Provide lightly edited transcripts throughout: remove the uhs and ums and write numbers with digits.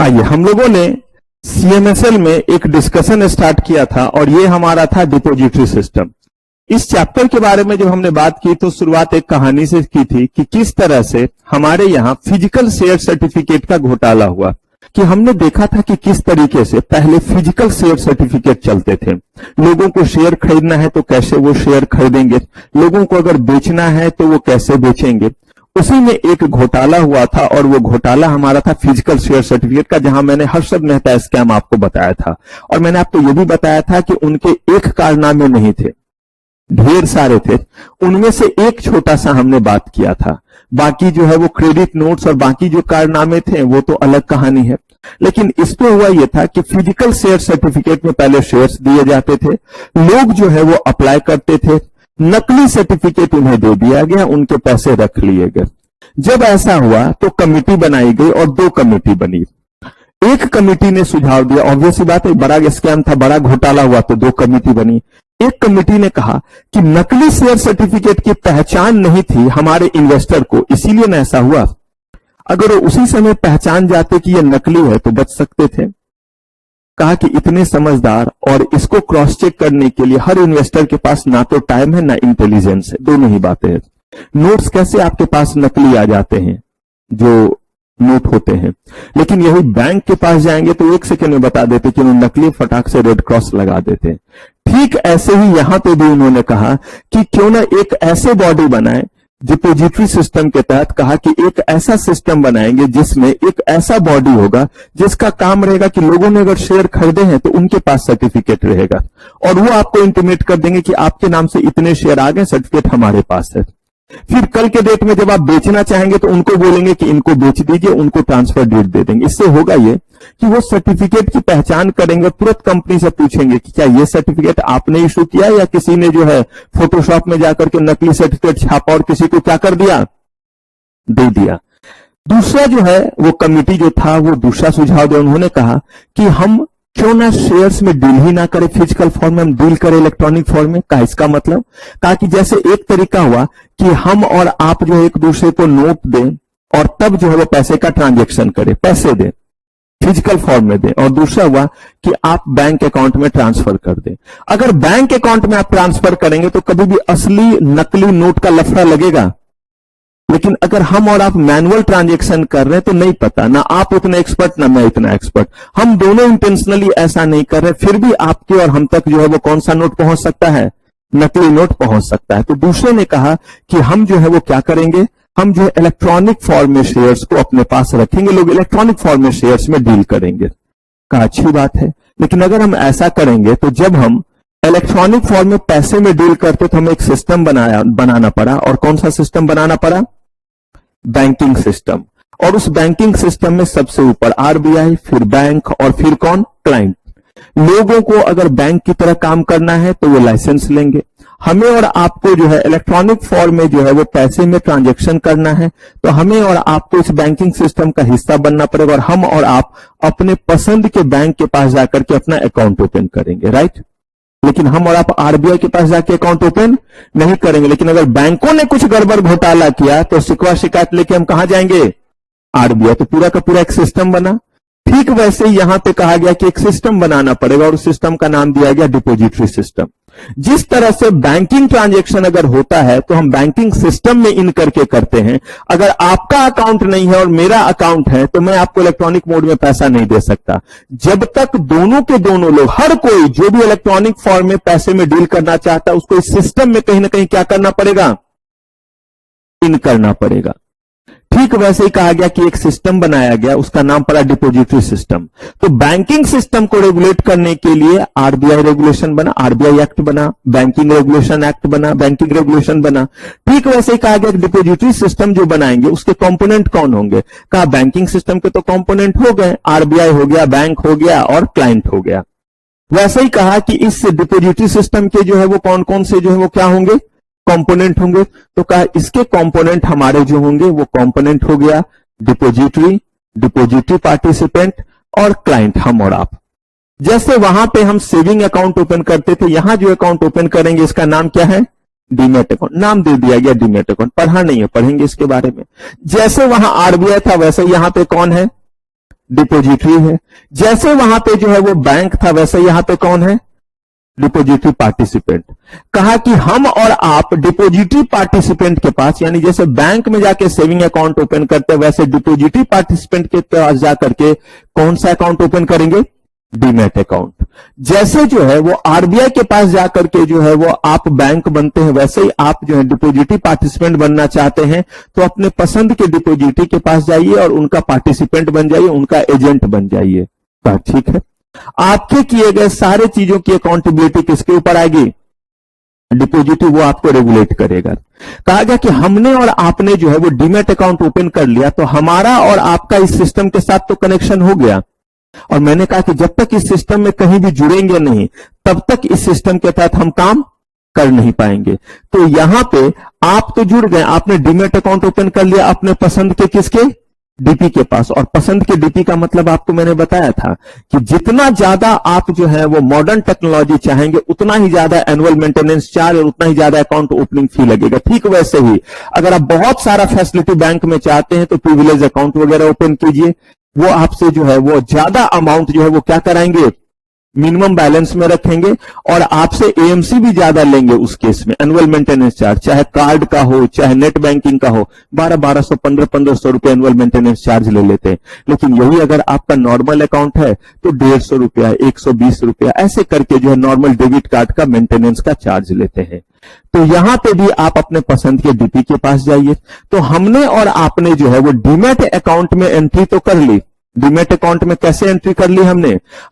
आइए, हम लोगों ने सीएमएसएल में एक डिस्कशन स्टार्ट किया था और ये हमारा था डिपोजिटरी सिस्टम। इस चैप्टर के बारे में जब हमने बात की तो शुरुआत एक कहानी से की थी कि किस तरह से हमारे यहाँ फिजिकल शेयर सर्टिफिकेट का घोटाला हुआ, कि हमने देखा था कि किस तरीके से पहले फिजिकल शेयर सर्टिफिकेट चलते थे। लोगों को शेयर खरीदना है तो कैसे वो शेयर खरीदेंगे, लोगों को अगर बेचना है तो वो कैसे बेचेंगे। उसी में एक घोटाला हुआ था और वो घोटाला हमारा था फिजिकल शेयर सर्टिफिकेट का, जहां मैंने हर्षद मेहता स्कैम आपको बताया था। और मैंने आपको ये भी बताया था कि उनके एक कारनामे नहीं थे, ढेर सारे थे, उनमें से एक छोटा सा हमने बात किया था। बाकी जो है वो क्रेडिट नोट्स और बाकी जो कारनामे थे वो तो अलग कहानी है। लेकिन इस पे हुआ ये था कि फिजिकल शेयर सर्टिफिकेट में पहले शेयर्स दिए जाते थे, लोग जो है वो अप्लाई करते थे, नकली सर्टिफिकेट उन्हें दे दिया गया, उनके पैसे रख लिए गए। जब ऐसा हुआ तो कमेटी बनाई गई और दो कमेटी बनी। एक कमेटी ने सुझाव दिया, ऑब्वियस बात है, बड़ा स्कैम था, बड़ा घोटाला हुआ तो दो कमेटी बनी। एक कमेटी ने कहा कि नकली शेयर सर्टिफिकेट की पहचान नहीं थी हमारे इन्वेस्टर को, इसीलिए ना ऐसा हुआ। अगर वो उसी समय पहचान जाते कि ये नकली है तो बच सकते थे। कहा कि इतने समझदार और इसको क्रॉस चेक करने के लिए हर इन्वेस्टर के पास ना तो टाइम है ना इंटेलिजेंस है, दोनों ही बातें हैं। नोट्स कैसे आपके पास नकली आ जाते हैं जो नोट होते हैं, लेकिन यही बैंक के पास जाएंगे तो एक सेकंड में बता देते कि वो नकली, फटाक से रेड क्रॉस लगा देते। ठीक ऐसे ही यहां पे भी उन्होंने कहा कि क्यों ना एक ऐसे बॉडी बनाए डिपोजिटरी सिस्टम के तहत, कहा कि एक ऐसा सिस्टम बनाएंगे जिसमें एक ऐसा बॉडी होगा जिसका काम रहेगा कि लोगों ने अगर शेयर खरीदे हैं तो उनके पास सर्टिफिकेट रहेगा और वो आपको इंटीमेट कर देंगे कि आपके नाम से इतने शेयर आ गए, सर्टिफिकेट हमारे पास है। फिर कल के डेट में जब आप बेचना चाहेंगे तो उनको बोलेंगे कि इनको बेच दीजिए, उनको ट्रांसफर डीड दे देंगे। इससे होगा ये कि वो सर्टिफिकेट की पहचान करेंगे, तुरंत कंपनी से पूछेंगे कि क्या ये सर्टिफिकेट आपने इशू किया या किसी ने जो है फोटोशॉप में जाकर के नकली सर्टिफिकेट छापा और किसी को क्या कर दिया, दे दिया। दूसरा जो है वो कमिटी जो था वो दूसरा सुझाव दिया, उन्होंने कहा कि हम क्यों ना शेयर्स में डील ही ना करें, फिजिकल फॉर्म में हम डील करें इलेक्ट्रॉनिक फॉर्म में। का इसका मतलब कहा कि जैसे एक तरीका हुआ कि हम और आप जो एक दूसरे को नोट दें और तब जो है वो पैसे का ट्रांजैक्शन करें, पैसे दें, फिजिकल फॉर्म में दें। और दूसरा हुआ कि आप बैंक अकाउंट में ट्रांसफर कर दें। अगर बैंक अकाउंट में आप ट्रांसफर करेंगे तो कभी भी असली नकली नोट का लफड़ा लगेगा, लेकिन अगर हम और आप मैनुअल ट्रांजैक्शन कर रहे हैं तो नहीं पता, ना आप उतना एक्सपर्ट ना मैं इतना एक्सपर्ट, हम दोनों इंटेंशनली ऐसा नहीं कर रहे, फिर भी आपके और हम तक जो है वो कौन सा नोट पहुंच सकता है, नकली नोट पहुंच सकता है। तो दूसरे ने कहा कि हम जो है वो क्या करेंगे, हम जो है इलेक्ट्रॉनिक फॉर्म में शेयर्स को अपने पास रखेंगे, लोग इलेक्ट्रॉनिक फॉर्म में शेयर्स में डील करेंगे। कहा अच्छी बात है, लेकिन अगर हम ऐसा करेंगे तो जब हम इलेक्ट्रॉनिक फॉर्म में पैसे में डील करते तो हमें एक सिस्टम बनाना पड़ा। और कौन सा सिस्टम बनाना पड़ा, बैंकिंग सिस्टम। और उस बैंकिंग सिस्टम में सबसे ऊपर आरबीआई, फिर बैंक और फिर कौन, क्लाइंट। लोगों को अगर बैंक की तरह काम करना है तो वो लाइसेंस लेंगे, हमें और आपको जो है इलेक्ट्रॉनिक फॉर्म में जो है वो पैसे में ट्रांजैक्शन करना है तो हमें और आपको इस बैंकिंग सिस्टम का हिस्सा बनना पड़ेगा और हम और आप अपने पसंद के बैंक के पास जाकर के अपना अकाउंट ओपन करेंगे, राइट। लेकिन हम और आप आरबीआई के पास जाके अकाउंट ओपन नहीं करेंगे। लेकिन अगर बैंकों ने कुछ गड़बड़ घोटाला किया तो शिकवा शिकायत लेके हम कहां जाएंगे, आरबीआई। तो पूरा का पूरा एक सिस्टम बना। ठीक वैसे ही यहां पे कहा गया कि एक सिस्टम बनाना पड़ेगा और उस सिस्टम का नाम दिया गया डिपोजिटरी सिस्टम। जिस तरह से बैंकिंग ट्रांजैक्शन अगर होता है तो हम बैंकिंग सिस्टम में इन करके करते हैं। अगर आपका अकाउंट नहीं है और मेरा अकाउंट है तो मैं आपको इलेक्ट्रॉनिक मोड में पैसा नहीं दे सकता। जब तक दोनों के दोनों लोग, हर कोई जो भी इलेक्ट्रॉनिक फॉर्म में पैसे में डील करना चाहता है उसको इस सिस्टम में कहीं ना कहीं क्या करना पड़ेगा, इन करना पड़ेगा। ठीक वैसे ही कहा गया कि एक सिस्टम बनाया गया, उसका नाम पड़ा डिपोजिटरी सिस्टम। तो बैंकिंग सिस्टम को रेगुलेट करने के लिए आरबीआई रेगुलेशन बना, आरबीआई एक्ट बना, बैंकिंग रेगुलेशन एक्ट बना, बैंकिंग रेगुलेशन बना। ठीक वैसे ही कहा गया कि डिपोजिटरी सिस्टम जो बनाएंगे उसके कंपोनेंट कौन होंगे। कहा बैंकिंग सिस्टम के तो कंपोनेंट हो गए, आरबीआई हो गया, बैंक हो गया और क्लाइंट हो गया। वैसे ही कहा कि इस डिपोजिटरी सिस्टम के जो है वो कौन कौन से जो है वो क्या होंगे, कंपोनेंट होंगे। तो कहा इसके कंपोनेंट हमारे जो होंगे वो कंपोनेंट हो गया डिपोजिटरी, डिपोजिटरी पार्टिसिपेंट और क्लाइंट, हम और आप। जैसे वहां पे हम सेविंग अकाउंट ओपन करते थे, यहां जो अकाउंट ओपन करेंगे इसका नाम क्या है, डीमैट अकाउंट। नाम दे दिया गया डीमैट अकाउंट, पढ़ा नहीं है, पढ़ेंगे इसके बारे में। जैसे वहां आरबीआई था वैसे यहां पे कौन है, डिपोजिटरी है। जैसे वहां पे जो है वो बैंक था, वैसे यहां पे कौन है? Depository participant. कहा कि हम और आप डिपोजिटरी पार्टिसिपेंट के पास, यानी जैसे बैंक में जाके सेविंग अकाउंट ओपन करते हैं, वैसे डिपोजिटरी पार्टिसिपेंट के पास जाकर के कौन सा अकाउंट ओपन करेंगे? Demat account. जैसे जो है वो आरबीआई के पास जाकर के जो है वो आप बैंक बनते हैं, वैसे ही आप जो है डिपोजिटरी पार्टिसिपेंट बनना चाहते हैं तो अपने पसंद के डिपोजिटरी के पास जाइए और उनका पार्टिसिपेंट बन जाइए, उनका एजेंट बन जाइए। ठीक है। आपके किए गए सारे चीजों की अकाउंटेबिलिटी किसके ऊपर आएगी? डिपोजिटरी, वो आपको रेगुलेट करेगा। कहा गया कि हमने और आपने जो है वो डीमैट अकाउंट ओपन कर लिया तो हमारा और आपका इस सिस्टम के साथ तो कनेक्शन हो गया। और मैंने कहा कि जब तक इस सिस्टम में कहीं भी जुड़ेंगे नहीं, तब तक इस सिस्टम के तहत हम काम कर नहीं पाएंगे। तो यहां पे आप तो जुड़ गए, आपने डीमैट अकाउंट ओपन कर लिया अपने पसंद के किसके? डीपी के पास। और पसंद के डीपी का मतलब आपको मैंने बताया था कि जितना ज्यादा आप जो है वो मॉडर्न टेक्नोलॉजी चाहेंगे, उतना ही ज्यादा एनुअल मेंटेनेंस चार्ज और उतना ही ज्यादा अकाउंट ओपनिंग फी लगेगा। ठीक वैसे ही अगर आप बहुत सारा फैसिलिटी बैंक में चाहते हैं तो प्रिविलेज अकाउंट वगैरह ओपन कीजिए, वो आपसे जो है वो ज्यादा अमाउंट जो है वो क्या कराएंगे? मिनिमम बैलेंस में रखेंगे और आपसे एएमसी भी ज्यादा लेंगे। उस केस में एनुअल मेंटेनेंस चार्ज, चाहे कार्ड का हो चाहे नेट बैंकिंग का हो, 1200 1500 रुपए एनुअल मेंटेनेंस चार्ज ले लेते हैं। लेकिन यही अगर आपका नॉर्मल अकाउंट है तो 150 रुपया, 120 रुपया ऐसे करके जो है नॉर्मल डेबिट कार्ड का मेंटेनेंस का चार्ज लेते हैं। तो यहां पे भी आप अपने पसंद के डीपी के पास जाइए। तो हमने और आपने जो है वो डीमैट अकाउंट में एंट्री तो कर ली। डीमैट अकाउंट में कैसे एंट्री कर ली?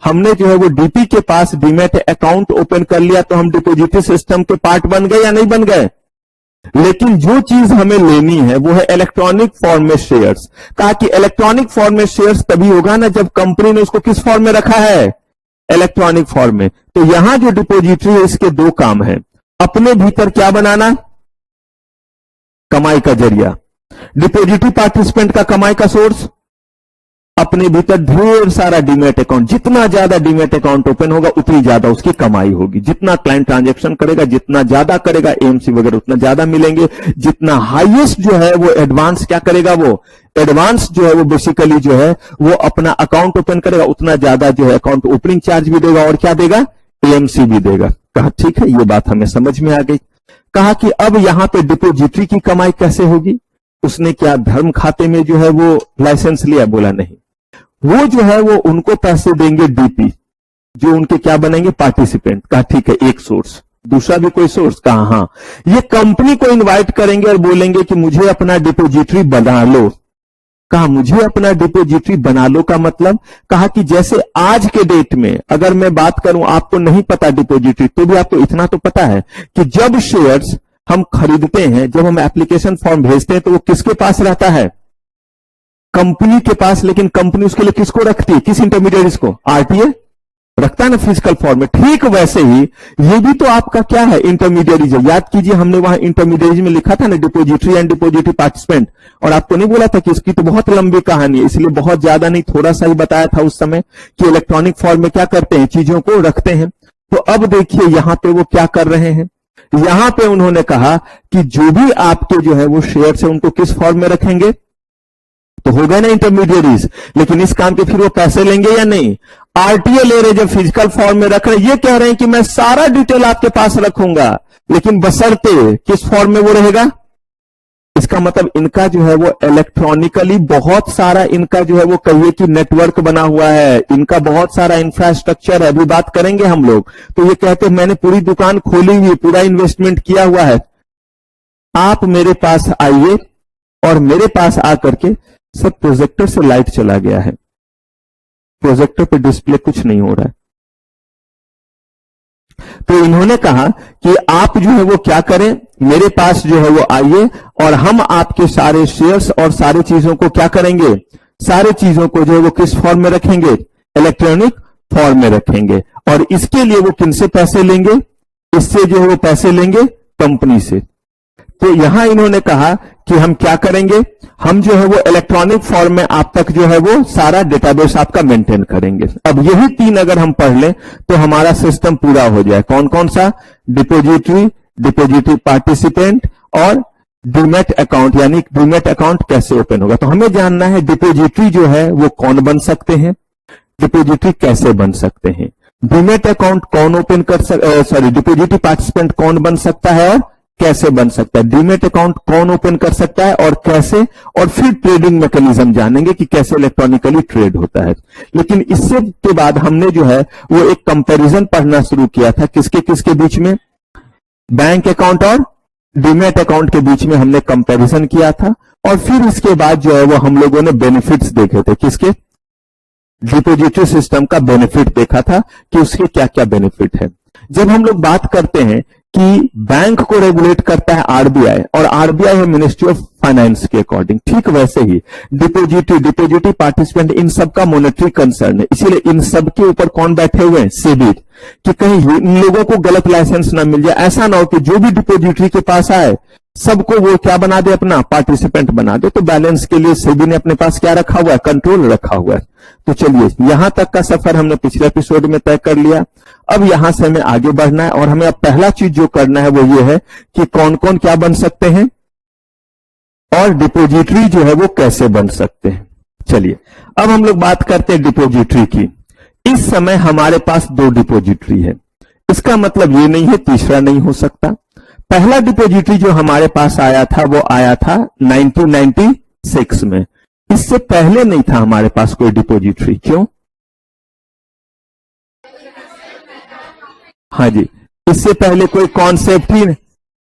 हमने जो है वो डीपी के पास डीमैट अकाउंट ओपन कर लिया तो हम डिपोजिटरी सिस्टम के पार्ट बन गए या नहीं बन गए? लेकिन जो चीज हमें लेनी है वो है इलेक्ट्रॉनिक फॉर्म में शेयर्स। कहा कि इलेक्ट्रॉनिक फॉर्म में शेयर्स तभी होगा ना जब कंपनी ने उसको किस फॉर्म में रखा है? इलेक्ट्रॉनिक फॉर्म में। तो यहां जो डिपोजिटरी है इसके दो काम है, अपने भीतर क्या बनाना? कमाई का जरिया। डिपोजिटरी पार्टिसिपेंट का कमाई का सोर्स अपने भीतर ढेर सारा डीमैट अकाउंट। जितना ज्यादा डीमैट अकाउंट ओपन होगा उतनी ज्यादा उसकी कमाई होगी। जितना क्लाइंट ट्रांजैक्शन करेगा, जितना ज्यादा करेगा एएमसी वगैरह उतना ज्यादा मिलेंगे। जितना हाईएस्ट जो है वो एडवांस क्या करेगा? वो एडवांस जो है वो बेसिकली जो है वो अपना अकाउंट ओपन करेगा, उतना ज्यादा जो है अकाउंट ओपनिंग चार्ज भी देगा और क्या देगा? एएमसी भी देगा। कहा ठीक है, ये बात हमें समझ में आ गई। कहा कि अब यहां पे डिपोजिटरी की कमाई कैसे होगी? उसने क्या धर्म खाते में जो है वो लाइसेंस लिया? बोला नहीं। वो जो है वो उनको पैसे देंगे डीपी, जो उनके क्या बनेंगे? पार्टिसिपेंट। कहा ठीक है, एक सोर्स। दूसरा भी कोई सोर्स? कहा हाँ, ये कंपनी को इनवाइट करेंगे और बोलेंगे कि मुझे अपना डिपोजिटरी बना लो। कहा मुझे अपना डिपोजिटरी बना लो का मतलब? कहा कि जैसे आज के डेट में अगर मैं बात करूं, आपको नहीं पता डिपोजिटरी, तो भी आपको इतना तो पता है कि जब शेयर्स हम खरीदते हैं, जब हम एप्लीकेशन फॉर्म भेजते हैं तो वो किसके पास रहता है? कंपनी के पास। लेकिन कंपनी उसके लिए किसको रखती है? किस इंटरमीडिएट्स को? आरटीए रखता है ना फिजिकल फॉर्म में। ठीक वैसे ही ये भी तो आपका क्या है? इंटरमीडिएट। याद कीजिए हमने वहां इंटरमीडिएट में लिखा था ना डिपोजिटरी एंड डिपोजिटरी पार्टिसिपेंट, और आपको नहीं बोला था कि इसकी तो बहुत लंबी कहानी है, इसलिए बहुत ज्यादा नहीं, थोड़ा सा ही बताया था उस समय कि इलेक्ट्रॉनिक फॉर्म में क्या करते हैं? चीजों को रखते हैं। तो अब देखिए यहां पे वो क्या कर रहे हैं। यहां पे उन्होंने कहा कि जो भी आपके जो है वो शेयर है उनको किस फॉर्म में रखेंगे? तो हो गए ना इंटरमीडिएरीज। लेकिन इस काम के फिर वो पैसे लेंगे या नहीं? आरटीए ले रहे, जब फिजिकल फॉर्म में रख रहे, ये कह रहे हैं कि मैं सारा डिटेल आपके पास रखूंगा, लेकिन बशर्ते किस फॉर्म में वो रहेगा? इसका मतलब इनका जो है वो इलेक्ट्रॉनिकली बहुत सारा इनका जो है वो कहिए कि नेटवर्क बना हुआ है, इनका बहुत सारा इंफ्रास्ट्रक्चर है। अभी बात करेंगे हम लोग। तो ये कहते हैं मैंने पूरी दुकान खोली हुई, पूरा इन्वेस्टमेंट किया हुआ है, आप मेरे पास आइए। और मेरे पास आकर के सब प्रोजेक्टर से लाइट चला गया है, प्रोजेक्टर पे डिस्प्ले कुछ नहीं हो रहा है। तो इन्होंने कहा कि आप जो है वो क्या करें, मेरे पास जो है वो आइए और हम आपके सारे शेयर्स और सारी चीजों को क्या करेंगे? सारे चीजों को जो है वो किस फॉर्म में रखेंगे? इलेक्ट्रॉनिक फॉर्म में रखेंगे। और इसके लिए वो किनसे पैसे लेंगे? इससे जो है वो पैसे लेंगे कंपनी से। तो यहां इन्होंने कहा कि हम क्या करेंगे? हम जो है वो इलेक्ट्रॉनिक फॉर्म में आप तक जो है वो सारा डेटाबेस आपका मेंटेन करेंगे। अब यही तीन अगर हम पढ़ लें तो हमारा सिस्टम पूरा हो जाए। कौन कौन सा? डिपोजिटरी, डिपोजिटरी पार्टिसिपेंट और डीमैट अकाउंट, यानी डीमैट अकाउंट कैसे ओपन होगा। तो हमें जानना है डिपोजिटरी जो है वो कौन बन सकते हैं, डिपोजिटरी कैसे बन सकते हैं, डीमैट अकाउंट कौन ओपन कर डिपोजिटरी पार्टिसिपेंट कौन बन सकता है और कैसे बन सकता है, डीमैट अकाउंट कौन ओपन कर सकता है और कैसे, और फिर ट्रेडिंग मैकेनिज्म जानेंगे कि कैसे इलेक्ट्रॉनिकली ट्रेड होता है। लेकिन इससे के बाद हमने जो है वो एक कंपैरिजन पढ़ना शुरू किया था, किसके किसके बीच में, बैंक अकाउंट और डीमैट अकाउंट के बीच में हमने कंपैरिजन किया था। और फिर इसके बाद जो है वो हम लोगों ने बेनिफिट्स देखे थे, किसके, डिपोजिटरी सिस्टम का बेनिफिट देखा था कि उसके क्या क्या बेनिफिट है। जब हम लोग बात करते हैं कि बैंक को रेगुलेट करता है आरबीआई, और आरबीआई है मिनिस्ट्री ऑफ फाइनेंस के अकॉर्डिंग, ठीक वैसे ही डिपोजिटरी पार्टिसिपेंट इन सब का मॉनेटरी कंसर्न है। इसीलिए इन सब के ऊपर कौन बैठे हुए हैं, सेबी, कि कहीं इन लोगों को गलत लाइसेंस ना मिल जाए। ऐसा ना हो कि जो भी डिपोजिटरी के पास आए सबको वो क्या बना दे, अपना पार्टिसिपेंट बना दे। तो बैलेंस के लिए सेबी ने अपने पास क्या रखा हुआ है, कंट्रोल रखा हुआ है। तो चलिए यहां तक का सफर हमने पिछले एपिसोड में तय कर लिया। अब यहां से हमें आगे बढ़ना है, और हमें अब पहला चीज जो करना है वो ये है कि कौन कौन क्या बन सकते हैं और डिपोजिटरी जो है वो कैसे बन सकते हैं। चलिए अब हम लोग बात करते हैं डिपोजिटरी की। इस समय हमारे पास 2 डिपोजिटरी है, इसका मतलब ये नहीं है तीसरा नहीं हो सकता। पहला डिपोजिटरी जो हमारे पास आया था वो आया था 1996 में। इससे पहले नहीं था हमारे पास कोई डिपोजिटरी। क्यों? हाँ जी, इससे पहले कोई कॉन्सेप्ट ही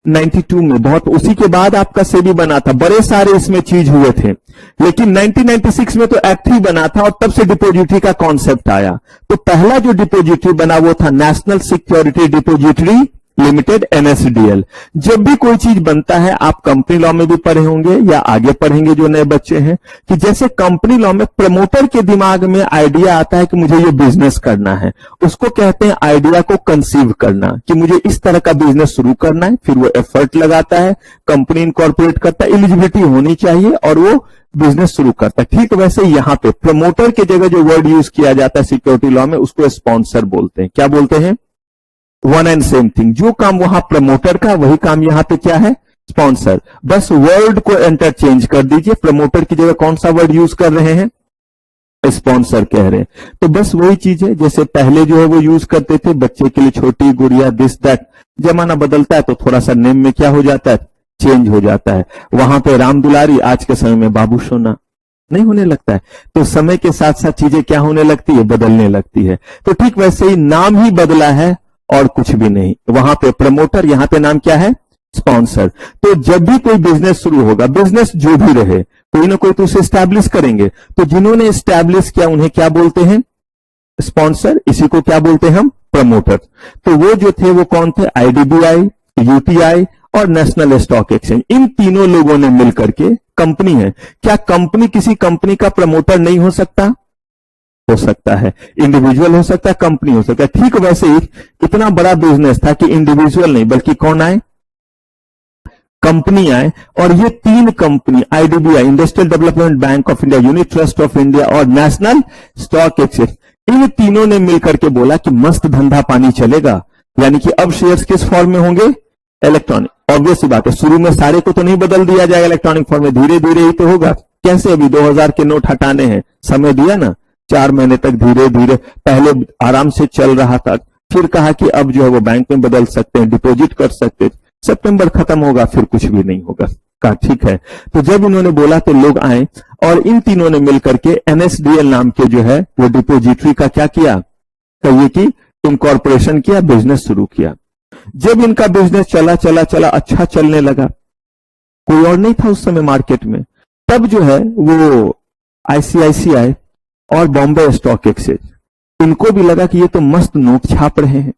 92 में, बहुत उसी के बाद आपका सेबी बना था, बड़े सारे इसमें चीज हुए थे। लेकिन 1996 में तो एक्ट ही बना था और तब से डिपोजिटरी का कॉन्सेप्ट आया। तो पहला जो डिपोजिटरी बना वो था national security depository limited, NSDL. जब भी कोई चीज बनता है, आप कंपनी लॉ में भी पढ़े होंगे या आगे पढ़ेंगे जो नए बच्चे हैं, कि जैसे कंपनी लॉ में प्रमोटर के दिमाग में आइडिया आता है कि मुझे ये बिजनेस करना है, उसको कहते हैं आइडिया को कंसीव करना, कि मुझे इस तरह का बिजनेस शुरू करना है। फिर वो एफर्ट लगाता है, कंपनी इनकॉर्पोरेट करता है, एलिजिबिलिटी होनी चाहिए और वो बिजनेस शुरू करता है। ठीक वैसे यहां पे प्रमोटर की जगह जो वर्ड यूज किया जाता है सिक्योरिटी लॉ में, उसको स्पॉन्सर बोलते हैं। क्या बोलते हैं? One and same thing. जो काम वहां प्रमोटर का, वही काम यहां पे क्या है, स्पॉन्सर। बस वर्ड को इंटरचेंज कर दीजिए, प्रमोटर की जगह कौन सा वर्ड यूज कर रहे हैं, स्पॉन्सर कह रहे हैं। तो बस वही चीज है, जैसे पहले जो है वो यूज करते थे बच्चे के लिए छोटी गुड़िया, दिस दैट। जमाना बदलता है तो थोड़ा सा नेम में क्या हो जाता है, चेंज हो जाता है। वहां पे राम दुलारी, आज के समय में बाबू सोना नहीं होने लगता है। तो समय के साथ साथ चीजें क्या होने लगती है, बदलने लगती है। तो ठीक वैसे ही नाम ही बदला है और कुछ भी नहीं। वहां पे प्रमोटर, यहां पे नाम क्या है, स्पॉन्सर। तो जब भी कोई बिजनेस शुरू होगा, बिजनेस जो भी रहे, कोई ना कोई तो उसे स्टैब्लिश करेंगे। तो जिन्होंने स्टैब्लिश किया उन्हें क्या बोलते हैं, स्पॉन्सर। इसी को क्या बोलते हैं हम, प्रमोटर। तो वो जो थे वो कौन थे, आईडीबीआई, यूटीआई और नेशनल स्टॉक एक्सचेंज। इन तीनों लोगों ने मिलकर के कंपनी है। क्या कंपनी किसी कंपनी का प्रमोटर नहीं हो सकता? हो सकता है। इंडिविजुअल हो सकता है, कंपनी हो सकता है। ठीक वैसे ही इतना बड़ा बिजनेस था कि इंडिविजुअल नहीं बल्कि कौन आए, कंपनी आए। और ये 3 company, IDBI, industrial development bank of India, unit trust of India और नेशनल स्टॉक एक्सचेंज, इन तीनों ने मिलकर के बोला कि मस्त धंधा पानी चलेगा। यानी कि अब शेयर्स किस फॉर्म में होंगे, इलेक्ट्रॉनिक। ऑब्वियस बात है, शुरू में सारे को तो नहीं बदल दिया जाएगा इलेक्ट्रॉनिक फॉर्म में, धीरे धीरे ही तो होगा। कैसे? अभी 2000 के नोट हटाने हैं, समय दिया ना, 4 महीने तक धीरे धीरे, पहले आराम से चल रहा था, फिर कहा कि अब जो है वो बैंक में बदल सकते हैं, डिपॉजिट कर सकते हैं। सितंबर खत्म होगा, फिर कुछ भी नहीं होगा। कहा ठीक है। तो जब इन्होंने बोला तो लोग आए और इन तीनों ने मिलकर के एनएसडीएल नाम के जो है वो डिपोजिटरी का क्या किया, कहिए कि इनकॉर्पोरेशन किया, बिजनेस शुरू किया। जब इनका बिजनेस चला चला चला, अच्छा चलने लगा, कोई और नहीं था उस समय मार्केट में, तब जो है वो आईसीआईसीआई और बॉम्बे स्टॉक एक्सचेंज, इनको भी लगा कि ये तो मस्त नोट छाप रहे हैं,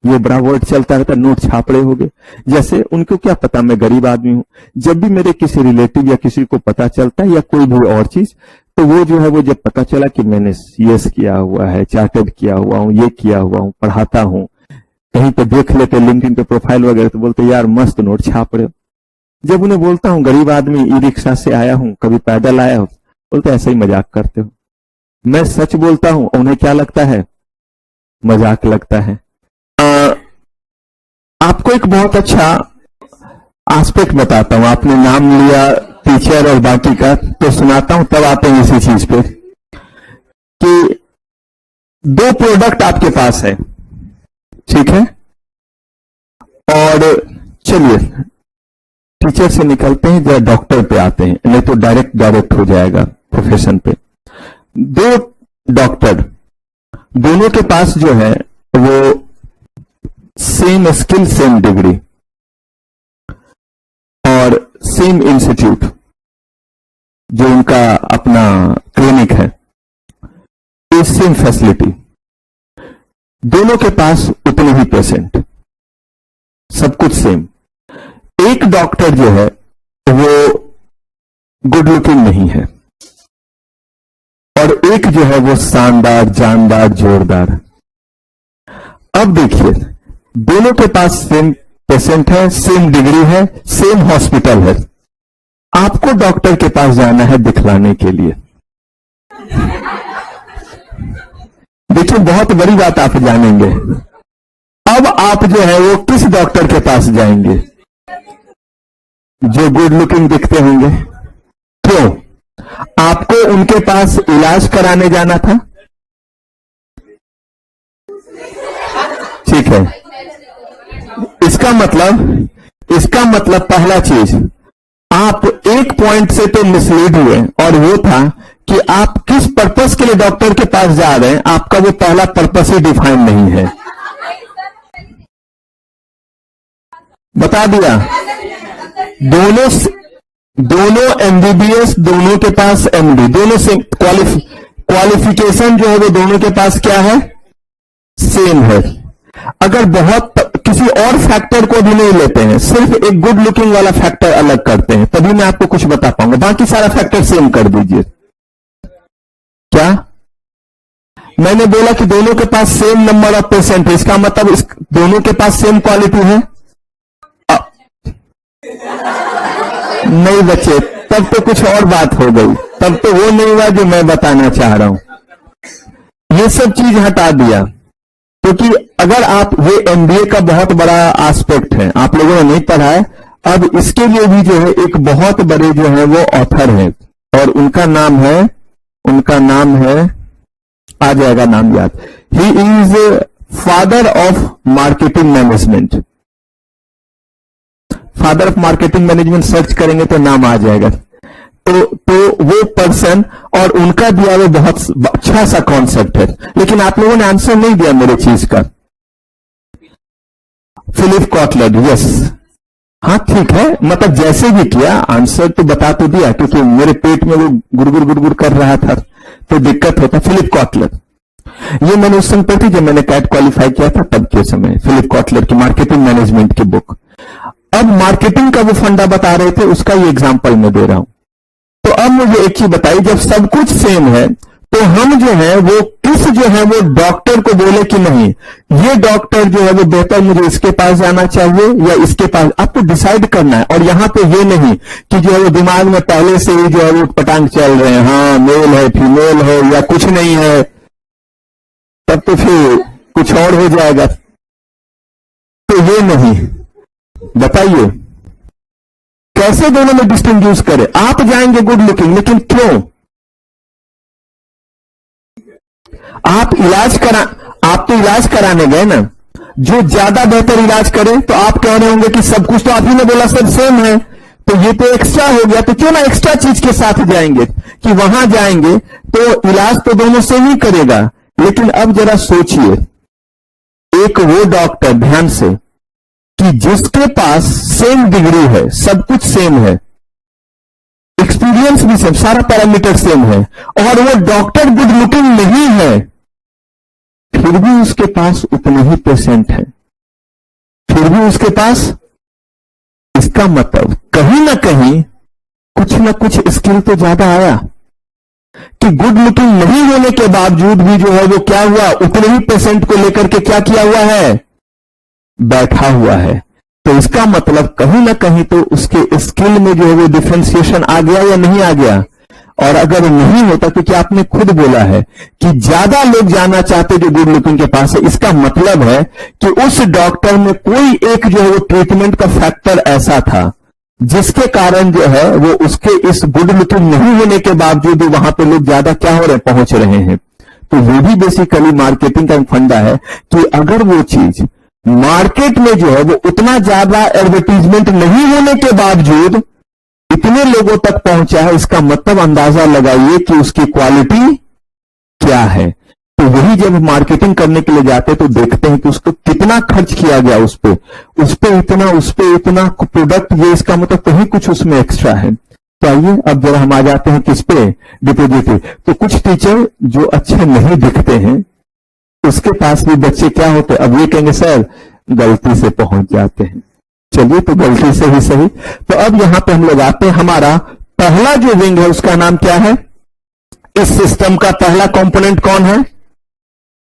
ये बड़ा वर्ड चलता रहता, नोट छाप रहे होंगे। जैसे उनको क्या पता मैं गरीब आदमी हूं, जब भी मेरे किसी रिलेटिव या किसी को पता चलता है या कोई भी और चीज, तो वो जो है वो जब पता चला कि मैंने सीएस किया हुआ है, चार्टर्ड किया हुआ हूं, ये किया हुआ हूं, पढ़ाता हूं, कहीं पे देख लेते लिंक्डइन पे प्रोफाइल वगैरह, तो बोलते यार मस्त नोट छाप रहे हो। जब उन्हें बोलता हूं गरीब आदमी, ई रिक्शा से आया हूं, कभी पैदल आया हूं, बोलते ऐसे ही मजाक करते हो। मैं सच बोलता हूं, उन्हें क्या लगता है, मजाक लगता है। आपको एक बहुत अच्छा एस्पेक्ट बताता हूं। आपने नाम लिया टीचर और बाकी का, तो सुनाता हूं, तब आते हैं इसी चीज पे कि दो प्रोडक्ट आपके पास है, ठीक है, और चलिए टीचर से निकलते हैं, जरा डॉक्टर पे आते हैं, नहीं तो डायरेक्ट हो जाएगा प्रोफेशन पे। दो डॉक्टर, दोनों के पास जो है वो सेम स्किल, सेम डिग्री और सेम इंस्टीट्यूट, जो उनका अपना क्लिनिक है, सेम फैसिलिटी, दोनों के पास उतने ही पेशेंट, सब कुछ सेम। एक डॉक्टर जो है वो गुड लुकिंग नहीं है और एक जो है वो शानदार, जानदार, जोरदार। अब देखिए, दोनों के पास सेम पेशेंट है, सेम डिग्री है, सेम हॉस्पिटल है। आपको डॉक्टर के पास जाना है दिखलाने के लिए। देखिए, बहुत बड़ी बात आप जानेंगे। अब आप जो है वो किस डॉक्टर के पास जाएंगे? जो गुड लुकिंग दिखते होंगे। क्यों? आपको उनके पास इलाज कराने जाना था, ठीक है। इसका मतलब पहला चीज, आप एक पॉइंट से तो मिसलीड हुए, और वो था कि आप किस पर्पस के लिए डॉक्टर के पास जा रहे हैं, आपका वो पहला पर्पस ही डिफाइन नहीं है। बता दिया, दोनों एमबीबीएस, दोनों के पास एमडी, दोनों से क्वालिफिकेशन जो है वो दोनों के पास क्या है? सेम है। अगर बहुत किसी और फैक्टर को भी नहीं लेते हैं, सिर्फ एक गुड लुकिंग वाला फैक्टर अलग करते हैं, तभी मैं आपको कुछ बता पाऊंगा। बाकी सारा फैक्टर सेम कर दीजिए। क्या मैंने बोला कि दोनों के पास सेम नंबर ऑफ पेशेंट है, इसका मतलब दोनों के पास सेम क्वालिटी है? नहीं बच्चे, तब तो कुछ और बात हो गई, तब तो वो नहीं हुआ जो मैं बताना चाह रहा हूं। ये सब चीज हटा दिया, क्योंकि अगर आप, ये एमबीए का बहुत बड़ा एस्पेक्ट है, आप लोगों ने नहीं पढ़ा है। अब इसके लिए भी जो है एक बहुत बड़े जो है वो ऑथर है, और उनका नाम है, आ जाएगा नाम याद। He is father of marketing management. Father of marketing management search करेंगे तो नाम आ जाएगा। तो वो पर्सन, और उनका दिया वो बहुत अच्छा सा कॉन्सेप्ट है, लेकिन आप लोगों ने आंसर नहीं दिया मेरे चीज का। फिलिप कॉटलर, यस, हाँ ठीक है, मतलब जैसे भी किया आंसर तो बता तो दिया, क्योंकि मेरे पेट में वो गुड़गुड़ कर रहा था तो दिक्कत होता। फिलिप कॉटलर, ये मैंने उस समय पढ़ी जब मैंने कैट क्वालिफाई किया था, तब के समय फिलिप कॉटलर की मार्केटिंग मैनेजमेंट की बुक। अब मार्केटिंग का वो फंडा बता रहे थे, उसका ये एग्जांपल मैं दे रहा हूं। तो अब मुझे एक चीज बताइए, जब सब कुछ सेम है तो हम जो है वो किस जो है वो डॉक्टर को बोले कि नहीं, ये डॉक्टर जो है वो बेहतर, मुझे इसके पास जाना चाहिए या इसके पास, आपको डिसाइड करना है। और यहां पे ये नहीं कि जो है वो दिमाग में पहले से ही जो है वो पटांग चल रहे हैं, हाँ मेल है, फीमेल है, या कुछ नहीं है, तब तो फिर कुछ और हो जाएगा। तो ये नहीं, बताइए कैसे दोनों में डिस्टिंग्विश करें? आप जाएंगे गुड लुकिंग, लेकिन क्यों? आप तो इलाज कराने गए ना, जो ज्यादा बेहतर इलाज करे, तो आप कह रहे होंगे कि सब कुछ तो आप ही ने बोला सब सेम है, तो ये तो एक्स्ट्रा हो गया, तो क्यों ना एक्स्ट्रा चीज के साथ जाएंगे, कि वहां जाएंगे तो इलाज तो दोनों सेम ही करेगा। लेकिन अब जरा सोचिए, एक वो डॉक्टर, ध्यान से, कि जिसके पास सेम डिग्री है, सब कुछ सेम है, एक्सपीरियंस भी सेम, सारा पैरामीटर सेम है, और वो डॉक्टर गुड लुकिंग नहीं है, फिर भी उसके पास उतने ही पेशेंट हैं, फिर भी उसके पास, इसका मतलब कहीं ना कुछ स्किल तो ज्यादा आया, कि गुड लुकिंग नहीं होने के बावजूद भी जो है वो क्या हुआ, उतने ही पेशेंट को लेकर के क्या किया हुआ है, बैठा हुआ है। तो इसका मतलब कहीं ना कहीं तो उसके स्किल में जो है वो डिफरेंशिएशन आ गया या नहीं आ गया। और अगर नहीं होता, क्योंकि आपने खुद बोला है कि ज्यादा लोग जाना चाहते जो गुड लुकिंग के पास है, इसका मतलब है कि उस डॉक्टर में कोई एक जो है वो ट्रीटमेंट का फैक्टर ऐसा था जिसके कारण जो है वो उसके इस गुड लुकिंग नहीं होने के बावजूद वहां पे लोग ज्यादा क्या हो रहे पहुंच रहे हैं। तो ये भी बेसिकली मार्केटिंग का फंडा है कि अगर वो चीज मार्केट में जो है वो उतना ज्यादा एडवर्टीजमेंट नहीं होने के बावजूद इतने लोगों तक पहुंचा है, इसका मतलब अंदाजा लगाइए कि उसकी क्वालिटी क्या है। तो वही जब मार्केटिंग करने के लिए जाते तो देखते हैं कि उसको कितना खर्च किया गया, उस पे इतना प्रोडक्ट, ये इसका मतलब कहीं कुछ उसमें एक्स्ट्रा है। तो आइए अब जरा हम आ जाते हैं किस पे, डिपोजिटरी। तो कुछ टीचर जो अच्छे नहीं दिखते हैं उसके पास भी बच्चे क्या होते हैं, अब ये कहेंगे सर गलती से पहुंच जाते हैं। चलिए तो गलती से ही सही। तो अब यहां पे हम लोग आते हैं, हमारा पहला जो विंग है उसका नाम क्या है, इस सिस्टम का पहला कंपोनेंट कौन है,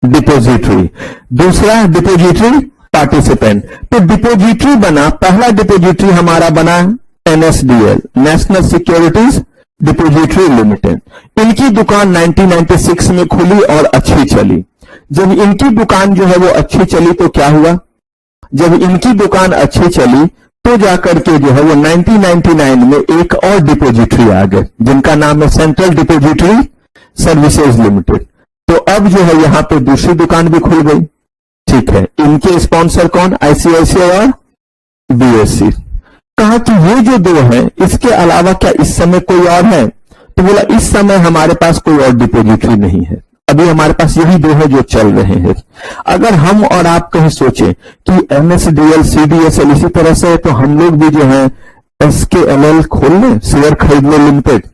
डिपोजिटरी। दूसरा डिपोजिटरी पार्टिसिपेंट। तो डिपोजिटरी बना, पहला डिपोजिटरी हमारा बना NSDL, national securities depository limited. इनकी दुकान 1996 में खुली और अच्छी चली। जब इनकी दुकान जो है वो अच्छी चली तो क्या हुआ, जब इनकी दुकान अच्छी चली तो जाकर के जो है वो 1999 में एक और डिपोजिटरी आ गए जिनका नाम है सेंट्रल डिपोजिटरी सर्विसेज लिमिटेड। तो अब जो है यहां पे दूसरी दुकान भी खुल गई। ठीक है, इनके स्पॉन्सर कौन, आईसीआईसीआई और बीएससी। कहा कि ये जो दो हैं इसके अलावा क्या इस समय कोई और है, तो बोला इस समय हमारे पास कोई और डिपोजिटरी नहीं है, अभी हमारे पास यही दो है जो चल रहे हैं। अगर हम और आप कहीं सोचें कि एमएसडीएल सीडीएसएल इसी तरह से है तो हम लोग भी जो है एसकेएलएल खोल लें, शेयर खरीदने लिमिटेड।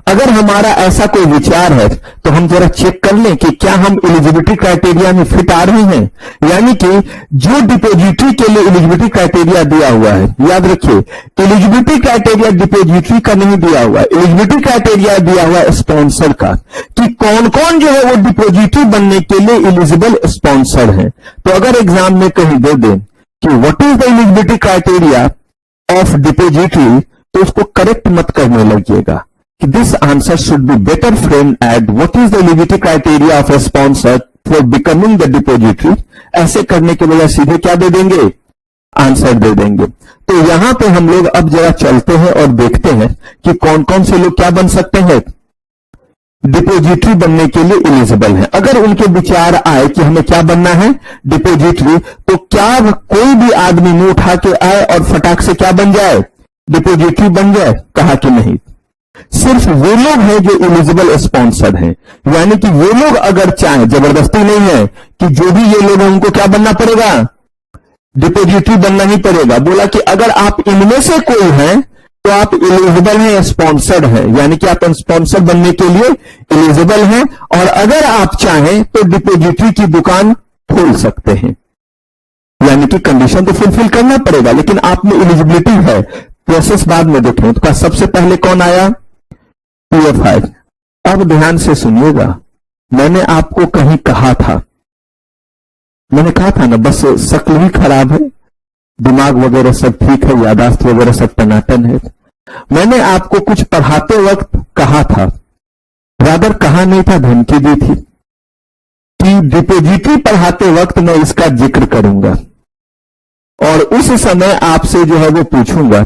अगर हमारा ऐसा कोई विचार है तो हम जरा चेक कर लें कि क्या हम एलिजिबिलिटी क्राइटेरिया में फिट आ रहे हैं। यानी कि जो डिपोजिटरी के लिए एलिजिबिलिटी क्राइटेरिया दिया हुआ है, याद रखिए एलिजिबिलिटी क्राइटेरिया डिपोजिटरी का नहीं दिया हुआ है, एलिजिबिलिटी क्राइटेरिया दिया हुआ है स्पॉन्सर का, कि कौन कौन जो है वो डिपोजिटरी बनने के लिए एलिजिबल स्पॉन्सर है। तो अगर एग्जाम में कहीं दे दें कि what is the eligibility criteria of depository, तो उसको करेक्ट मत करने लगिएगा। This answer should be better framed at what is the eligibility criteria of a sponsor for becoming the depository। ऐसे करने के बजाय सीधे क्या दे देंगे, आंसर दे देंगे। तो यहां पे हम लोग अब जरा चलते हैं और देखते हैं कि कौन कौन से लोग क्या बन सकते हैं, डिपोजिटरी बनने के लिए एलिजिबल हैं। अगर उनके विचार आए कि हमें क्या बनना है, डिपोजिटरी, तो क्या कोई भी आदमी मुंह उठा के आए और फटाक से क्या बन जाए, डिपोजिटरी बन जाए, कहा कि नहीं। सिर्फ वो लोग हैं जो एलिजिबल स्पॉन्सर हैं, यानी कि वो लोग अगर चाहें, जबरदस्ती नहीं है कि जो भी ये लोग हैं उनको क्या बनना पड़ेगा, डिपोजिटरी बनना ही पड़ेगा। बोला कि अगर आप इनमें से कोई हैं तो आप एलिजिबल हैं, स्पॉन्सर्ड हैं, यानी कि आप स्पॉन्सर बनने के लिए एलिजिबल हैं, और अगर आप चाहें तो डिपोजिटरी की दुकान खोल सकते हैं। यानी कि कंडीशन तो फुलफिल करना पड़ेगा, लेकिन आप में एलिजिबिलिटी है। प्रोसेस बाद में देखें। तो सबसे पहले कौन आया, पीएफआई। अब ध्यान से सुनिएगा, मैंने आपको कहीं कहा था, मैंने कहा था ना, बस शक्ल ही खराब है, दिमाग वगैरह सब ठीक है, यादाश्त वगैरह सब टनाटन है। मैंने आपको कुछ पढ़ाते वक्त कहा था, रादर कहा नहीं था, धमकी दी थी कि डिपोजिटरी पढ़ाते वक्त मैं इसका जिक्र करूंगा और उस समय आपसे जो है वो पूछूंगा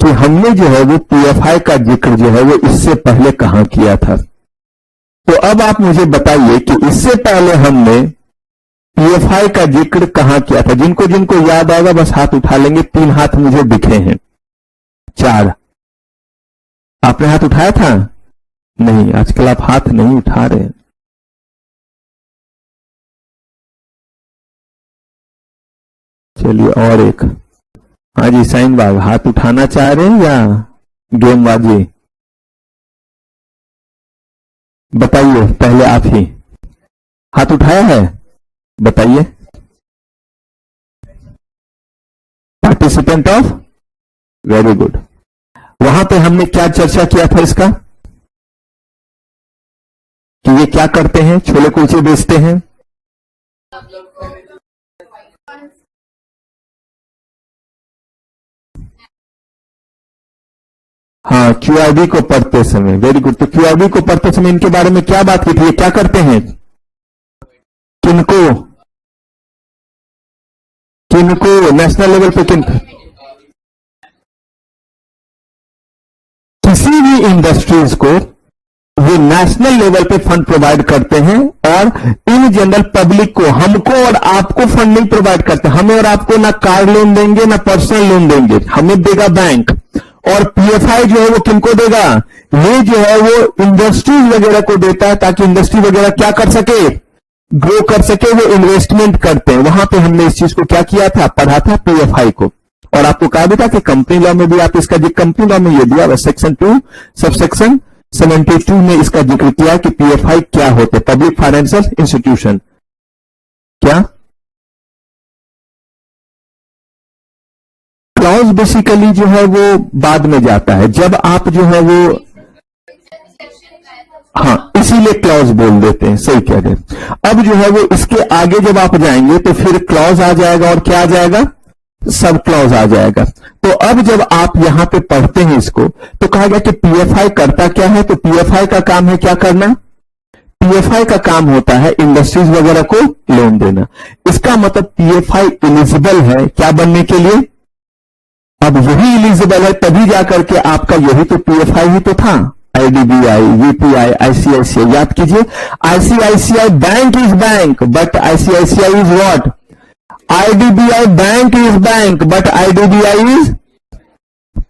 कि हमने जो है वो पीएफआई का जिक्र जो है वो इससे पहले कहां किया था। तो अब आप मुझे बताइए कि इससे पहले हमने पीएफआई का जिक्र कहां किया था। जिनको जिनको याद आएगा बस हाथ उठा लेंगे। 3 हाथ मुझे दिखे हैं, 4। आपने हाथ उठाया था? नहीं, आजकल आप हाथ नहीं उठा रहे। चलिए और एक, हाँ जी साइन बाग, हाथ उठाना चाह रहे हैं या गेमबाजी? बताइए, पहले आप ही हाथ उठाया है, बताइए। Participant of, very good. वहां पे हमने क्या चर्चा किया था इसका, कि ये क्या करते हैं, छोले कुलचे बेचते हैं। हाँ, क्यूआरबी को पढ़ते समय, वेरी गुड। तो क्यूआरबी को पढ़ते समय इनके बारे में क्या बात की थी, ये क्या करते हैं, किनको, नेशनल लेवल पे किन, किसी भी इंडस्ट्रीज को वो नेशनल लेवल पे फंड प्रोवाइड करते हैं और इन जनरल पब्लिक को, हमको और आपको फंड नहीं प्रोवाइड करते। हमें और आपको ना कार लोन देंगे ना पर्सनल लोन देंगे, हमें देगा बैंक। और पीएफआई जो है वो किनको देगा, ये जो है वो इंडस्ट्रीज वगैरह को देता है ताकि इंडस्ट्री वगैरह क्या कर सके, ग्रो कर सके, वो इन्वेस्टमेंट करते हैं। वहां पे हमने इस चीज को क्या किया था, पढ़ा था पीएफआई को। और आपको कहा भी था कि कंपनी लॉ में भी आप इसका कंपनी लॉ में ये दिया हुआ सेक्शन 2 सबसेक्शन 72 में इसका जिक्र किया कि पीएफआई क्या होते, पब्लिक फाइनेंशियल इंस्टीट्यूशन। क्या क्लॉज बेसिकली जो है वो बाद में जाता है, जब आप जो है वो, हाँ इसीलिए क्लॉज बोल देते हैं, सही कह रहे हैं। अब जो है वो इसके आगे जब आप जाएंगे तो फिर क्लॉज आ जाएगा और क्या आ जाएगा, सब क्लॉज आ जाएगा। तो अब जब आप यहां पे पढ़ते हैं इसको तो कहा गया कि पीएफआई करता क्या है, तो पीएफआई का काम है क्या करना, पीएफआई का काम होता है इंडस्ट्रीज वगैरह को लोन देना। इसका मतलब पीएफआई एलिजिबल है क्या बनने के लिए, अब यही एलिजिबल है तभी जाकर के आपका यही तो पीएफआई ही तो था, आईडीबीआई, यूपीआई, आईसीआईसीआई। याद कीजिए, ICICI bank is bank but ICICI is what, IDBI bank is bank but IDBI is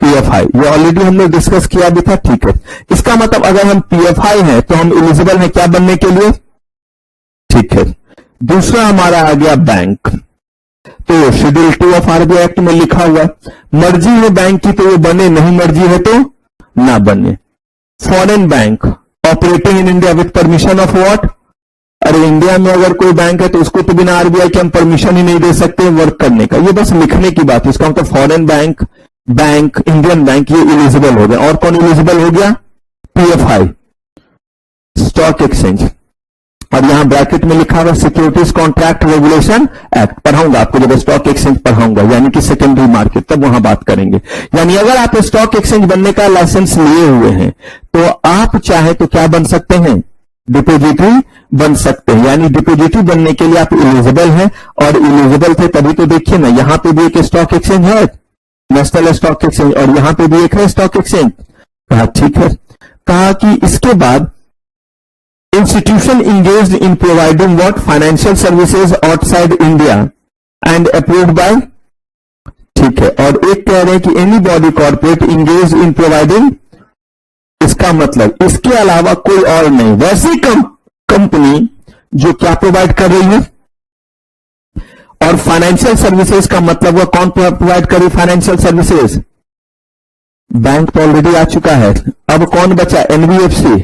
PFI. ये ऑलरेडी हमने डिस्कस किया भी था, ठीक है। इसका मतलब अगर हम पीएफआई हैं तो हम एलिजिबल हैं क्या बनने के लिए, ठीक है। दूसरा हमारा आ गया बैंक, तो शेड्यूल 2 ऑफ आरबीआई एक्ट में लिखा हुआ है मर्जी है बैंक की तो वो बने, नहीं मर्जी है तो ना बने। Foreign bank operating in India with permission of what, अरे इंडिया में अगर कोई बैंक है तो उसको तो बिना आरबीआई के हम परमिशन ही नहीं दे सकते वर्क करने का, ये बस लिखने की बात है। इसका मतलब foreign bank, bank, Indian bank, ये एलिजिबल हो गया। और कौन एलिजिबल हो गया, पीएफआई। स्टॉक एक्सचेंज, और यहां ब्रैकेट में लिखा हुआ सिक्योरिटीज कॉन्ट्रैक्ट रेगुलेशन एक्ट, पढ़ाऊंगा आपको जब स्टॉक एक्सचेंज पढ़ाऊंगा, यानी कि सेकेंडरी मार्केट, तब वहां बात करेंगे। यानी अगर आप स्टॉक एक्सचेंज बनने का लाइसेंस लिए हुए हैं तो आप चाहे तो क्या बन सकते हैं, डिपोजिटरी बन सकते हैं। यानी डिपोजिटरी बनने के लिए आप एलिजिबल हैं, और एलिजिबल थे तभी तो देखिए ना, यहां पे भी एक स्टॉक एक्सचेंज है, नेशनल स्टॉक एक्सचेंज, और यहां पे भी एक है स्टॉक एक्सचेंज। कहा ठीक है। कहा कि इसके बाद institution engaged in providing what, financial services outside India and approved by, ठीक है। और एक कह रहे हैं कि any body corporate engage in providing, इसका मतलब इसके अलावा कोई और नहीं, वैसी कंपनी जो क्या प्रोवाइड कर रही है, और फाइनेंशियल सर्विसेज का मतलब वो कौन प्रोवाइड कर रही है, फाइनेंशियल सर्विसेज, बैंक तो ऑलरेडी आ चुका है, अब कौन बचा, एनबीएफसी,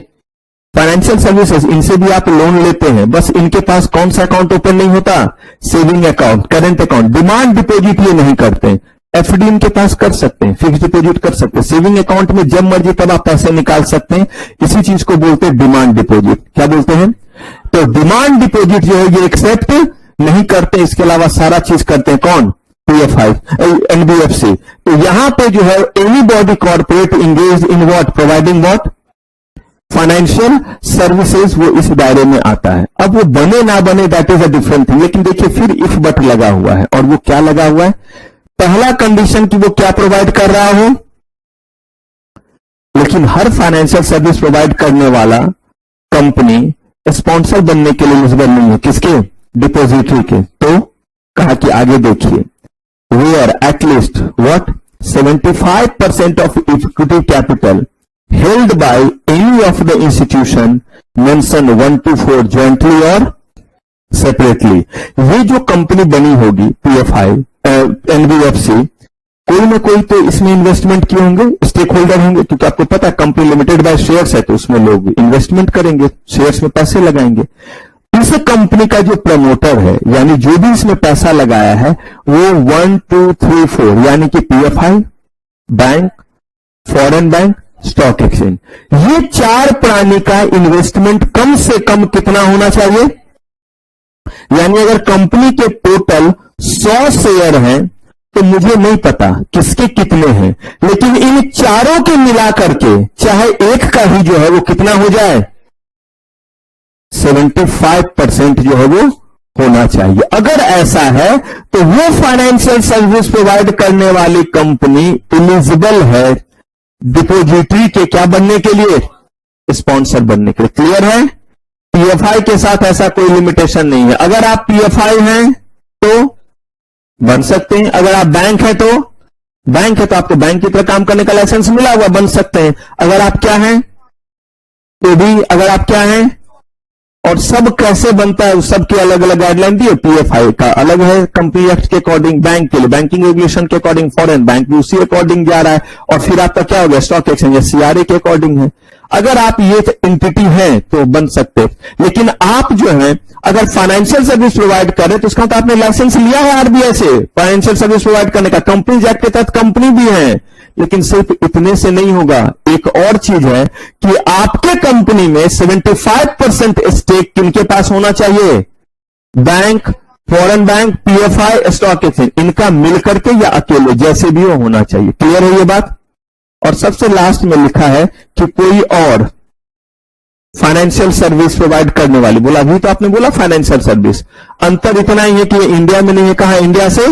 फाइनेंशियल सर्विसेज, इनसे भी आप लोन लेते हैं, बस इनके पास कौन सा अकाउंट ओपन नहीं होता, saving account, current account, demand deposit ये नहीं करते। एफडी इनके पास कर सकते हैं, फिक्स डिपोजिट कर सकते हैं, सेविंग अकाउंट में जब मर्जी तब आप पैसे निकाल सकते हैं, इसी चीज को बोलते हैं डिमांड डिपोजिट। क्या बोलते हैं, तो डिमांड डिपोजिट जो है ये एक्सेप्ट नहीं करते, इसके अलावा सारा चीज करते हैं कौन, पीएफआई, एनबीएफसी। तो यहां पे जो है any body corporate engage in what, providing what, financial services, वो इस दायरे में आता है। अब वो बने ना बने that is a different thing, लेकिन देखिए फिर इफ बट लगा हुआ है, और वो क्या लगा हुआ है, पहला कंडीशन कि वो क्या प्रोवाइड कर रहा हो, लेकिन हर फाइनेंशियल सर्विस प्रोवाइड करने वाला कंपनी स्पॉन्सर बनने के लिए एलिजिबल नहीं है, किसके, डिपोजिटरी के। तो कहा कि आगे देखिए, where at least what 75% of equity capital held by any of the institution mentioned 1 to 4 jointly और separately। ये जो कंपनी बनी होगी पीएफआई, एनबीएफसी, कोई ना कोई तो इसमें इन्वेस्टमेंट किए होंगे, स्टेक होल्डर होंगे, क्योंकि आपको पता है कंपनी लिमिटेड बाय शेयर्स है तो उसमें लोग इन्वेस्टमेंट करेंगे, शेयर्स में पैसे लगाएंगे। इस कंपनी का जो प्रमोटर है, यानी जो भी इसमें पैसा लगाया है, वो 1, 2, 3, 4 यानी कि PFI, bank, foreign bank, stock exchange, ये 4 प्राणी का इन्वेस्टमेंट कम से कम कितना होना चाहिए। यानी अगर कंपनी के टोटल 100 शेयर हैं तो मुझे नहीं पता किसके कितने हैं, लेकिन इन चारों के मिलाकर के चाहे एक का ही जो है वो कितना हो जाए, 75% जो है वो होना चाहिए। अगर ऐसा है तो वो फाइनेंशियल सर्विस प्रोवाइड करने वाली कंपनी एलिजिबल है डिपोजिटरी के क्या बनने के लिए? स्पॉन्सर बनने के लिए। क्लियर है? पीएफआई के साथ ऐसा कोई लिमिटेशन नहीं है। अगर आप पीएफआई हैं तो बन सकते हैं, अगर आप बैंक है तो आपको बैंक की तरह काम करने का लाइसेंस मिला हुआ, बन सकते हैं। अगर आप क्या हैं तो भी, अगर आप क्या हैं, और सब कैसे बनता है, उस सब की अलग अलग गाइडलाइन दी है। पीएफआई का अलग है कंपनी एक्ट के अकॉर्डिंग, बैंक के लिए बैंकिंग रेगुलेशन के अकॉर्डिंग, फॉरेन बैंक भी उसी अकॉर्डिंग जा रहा है, और फिर आपका क्या हो गया, स्टॉक एक्सचेंज सीआरए के अकॉर्डिंग है। अगर आप ये एंटिटी हैं तो बन सकते, लेकिन आप जो है अगर फाइनेंशियल सर्विस प्रोवाइड कर रहे तो उसका तो आपने लाइसेंस लिया है आरबीआई से फाइनेंशियल सर्विस प्रोवाइड करने का। कंपनीज एक्ट के तहत कंपनी भी है, लेकिन सिर्फ इतने से नहीं होगा। एक और चीज है कि आपके कंपनी में 75% स्टेक किनके पास होना चाहिए? Bank, foreign bank, PFI, stock exchange, इनका मिलकर के या अकेले, जैसे भी हो होना चाहिए। क्लियर है ये बात? और सबसे लास्ट में लिखा है कि कोई और फाइनेंशियल सर्विस प्रोवाइड करने वाली, बोला अभी तो आपने बोला फाइनेंशियल सर्विस, अंतर इतना ही है कि इंडिया में नहीं है, कहा इंडिया से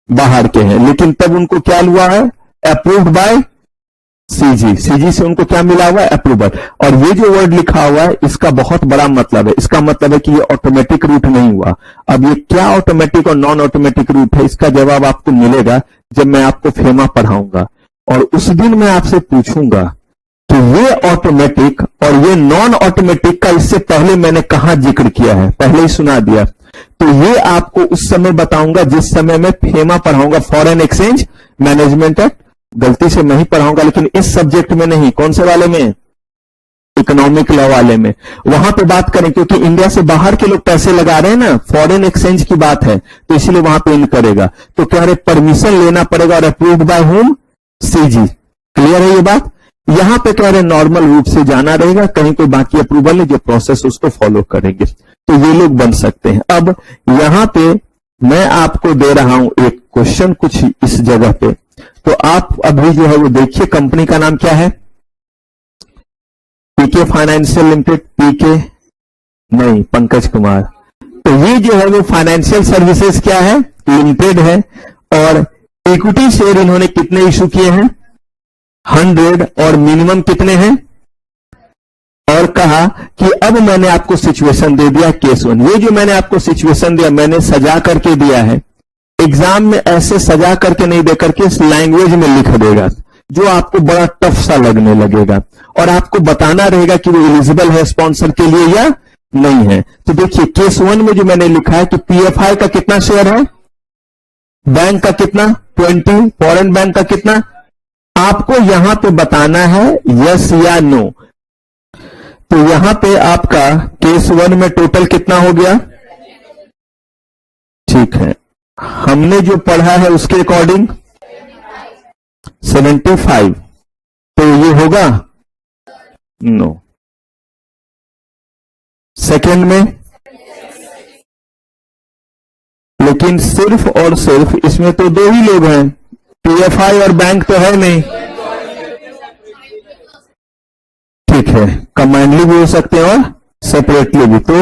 बाहर के हैं, लेकिन तब उनको क्या हुआ है, अप्रूव्ड बाय सीजी से उनको क्या मिला हुआ है, अप्रूवल। और ये जो वर्ड लिखा हुआ है इसका बहुत बड़ा मतलब है, इसका मतलब है कि ये ऑटोमेटिक रूट नहीं हुआ। अब ये क्या ऑटोमेटिक और नॉन ऑटोमेटिक रूट है, इसका जवाब आपको मिलेगा जब मैं आपको फेमा पढ़ाऊंगा, और उस दिन मैं आपसे पूछूंगा कि ये ऑटोमेटिक और ये नॉन ऑटोमेटिक का इससे पहले मैंने कहां जिक्र किया है, पहले ही सुना दिया। तो ये आपको उस समय बताऊंगा जिस समय मैं फेमा पढ़ाऊंगा, फॉरेन एक्सचेंज मैनेजमेंट एक्ट। गलती से मैं ही पढ़ाऊंगा, लेकिन इस सब्जेक्ट में नहीं। कौन से वाले में? इकोनॉमिक लॉ वाले में। वहां पे बात करें, क्योंकि इंडिया से बाहर के लोग पैसे लगा रहे हैं ना, फॉरेन एक्सचेंज की बात है, तो इसलिए वहां पे इन करेगा। तो कह रहे परमिशन लेना पड़ेगा, और approved by home, CG. Clear है ये बात? यहां पे कह रहे नॉर्मल रूप से जाना रहेगा, कहीं कोई बाकी अप्रूवल है, जो प्रोसेस उसको फॉलो करेंगे, तो ये लोग बन सकते हैं। अब यहां पे मैं आपको दे रहा हूं एक क्वेश्चन कुछ इस जगह पे, तो आप अभी जो है वो देखिए। कंपनी का नाम क्या है? पीके फाइनेंशियल लिमिटेड, पीके नहीं, पंकज कुमार। तो ये जो है वो फाइनेंशियल सर्विसेज क्या है, लिमिटेड है। और इक्विटी शेयर इन्होंने कितने इशू किए हैं? 100, और मिनिमम कितने हैं? और कहा कि अब मैंने आपको सिचुएशन दे दिया केस 1। ये जो मैंने आपको सिचुएशन दिया, मैंने सजा करके दिया है। एग्जाम में ऐसे सजा करके नहीं दे करके इस लैंग्वेज में लिख देगा, जो आपको बड़ा टफ सा लगने लगेगा, और आपको बताना रहेगा कि वो एलिजिबल है स्पॉन्सर के लिए या नहीं है। तो देखिए केस 1 में जो मैंने लिखा है कि पीएफआई का कितना शेयर है, बैंक का कितना 20, फॉरेन बैंक का कितना, आपको यहां पे बताना है यस या नो। तो यहां पे आपका केस 1 में टोटल कितना हो गया? ठीक है, हमने जो पढ़ा है उसके अकॉर्डिंग 75, तो ये होगा नो। सेकेंड में, लेकिन सिर्फ और सिर्फ इसमें तो 2 ही लोग हैं, पीएफआई और बैंक तो है नहीं। ठीक है, कंबाइंडली भी हो सकते हैं और सेपरेटली भी। तो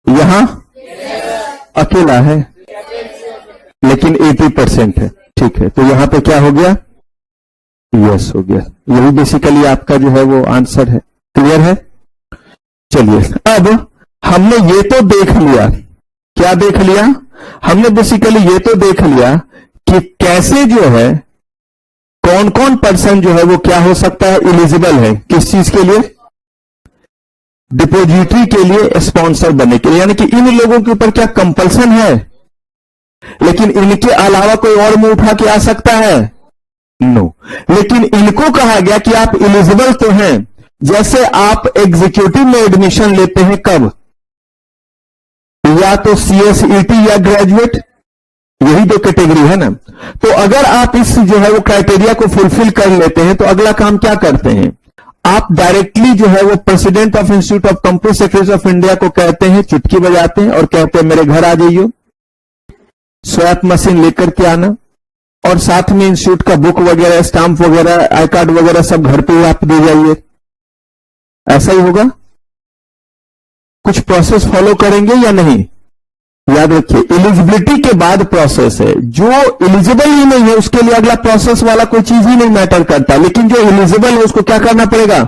यहां अकेला है, लेकिन 80% है। ठीक है, तो यहां पे क्या हो गया? यस हो गया। यही बेसिकली आपका जो है वो आंसर है। क्लियर है? चलिए, अब हमने ये तो देख लिया, क्या देख लिया? हमने बेसिकली ये तो देख लिया कि कैसे जो है कौन कौन पर्सन जो है वो क्या हो सकता है, एलिजिबल है किस चीज के लिए? डिपोजिटरी के लिए, स्पॉन्सर बनने के लिए। यानी कि इन लोगों के ऊपर क्या कंपल्सन है, लेकिन इनके अलावा कोई और मुंह उठा के आ सकता है? नो। लेकिन इनको कहा गया कि आप एलिजिबल तो हैं। जैसे आप एग्जीक्यूटिव में एडमिशन लेते हैं, कब? या तो सीएसईटी या ग्रेजुएट, यही 2 कैटेगरी है ना। तो अगर आप इस जो है वो क्राइटेरिया को फुलफिल कर लेते हैं, तो अगला काम क्या करते हैं? आप डायरेक्टली जो है वो president of institute of company secretary of India को कहते हैं, चुटकी बजाते हैं और कहते हैं मेरे घर आ जाइए, स्वैप मशीन लेकर के आना, और साथ में इंस्टीट्यूट का बुक वगैरह, स्टाम्प वगैरह, आई कार्ड वगैरह सब घर पे आप दे जाइए। ऐसा ही होगा? कुछ प्रोसेस फॉलो करेंगे या नहीं? याद रखिए, एलिजिबिलिटी के बाद प्रोसेस है। जो एलिजिबल ही नहीं है उसके लिए अगला प्रोसेस वाला कोई चीज ही नहीं मैटर करता, लेकिन जो एलिजिबल है उसको क्या करना पड़ेगा,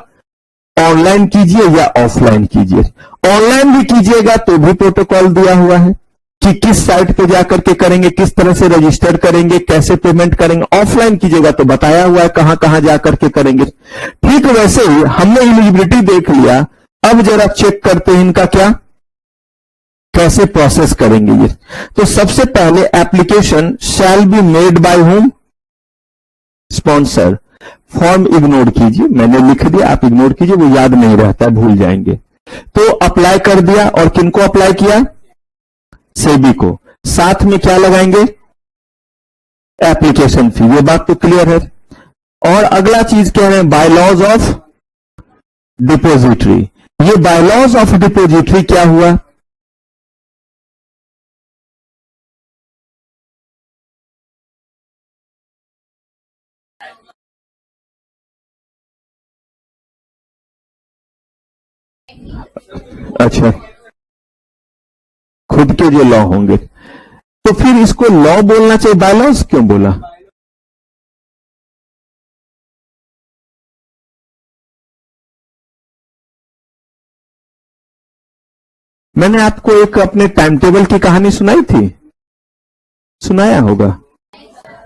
ऑनलाइन कीजिए या ऑफलाइन कीजिए। ऑनलाइन भी कीजिएगा तो भी प्रोटोकॉल दिया हुआ है कि किस साइट पे जाकर के करेंगे, किस तरह से रजिस्टर करेंगे, कैसे पेमेंट करेंगे। ऑफलाइन कीजिएगा तो बताया हुआ है कहां कहां जाकर के करेंगे। ठीक वैसे ही हमने एलिजिबिलिटी देख लिया, अब जरा चेक करते हैं इनका क्या, कैसे प्रोसेस करेंगे ये। तो सबसे पहले application shall be made by home, sponsor. Form ignore कीजिए, मैंने लिख दिया, आप इग्नोर कीजिए, वो याद नहीं रहता, भूल जाएंगे। तो अप्लाई कर दिया, और किनको अप्लाई किया, सेबी को। साथ में क्या लगाएंगे, एप्लीकेशन फी। ये बात तो क्लियर है। और अगला चीज कह रहे हैं बायलॉज ऑफ डिपोजिटरी। ये बायलॉज ऑफ डिपोजिटरी क्या हुआ, अच्छा, खुद के जो लॉ होंगे, तो फिर इसको लॉ बोलना चाहिए, बायलॉज क्यों बोला। मैंने आपको एक अपने टाइम टेबल की कहानी सुनाई थी, सुनाया होगा।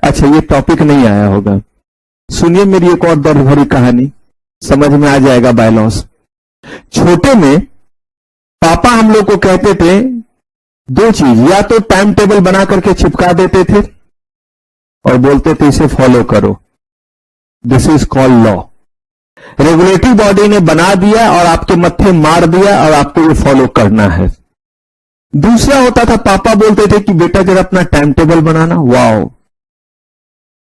अच्छा, ये टॉपिक नहीं आया होगा, सुनिए मेरी एक और दर्द भरी कहानी, समझ में आ जाएगा बायलॉज। छोटे में पापा हम लोग को कहते थे दो चीज, या तो टाइम टेबल बना करके चिपका देते थे और बोलते थे इसे फॉलो करो, this is called law. Regulatory body ने बना दिया और आपके मत्थे मार दिया और आपको ये फॉलो करना है। दूसरा होता था, पापा बोलते थे कि बेटा जरा अपना टाइम टेबल बनाना। वाओ,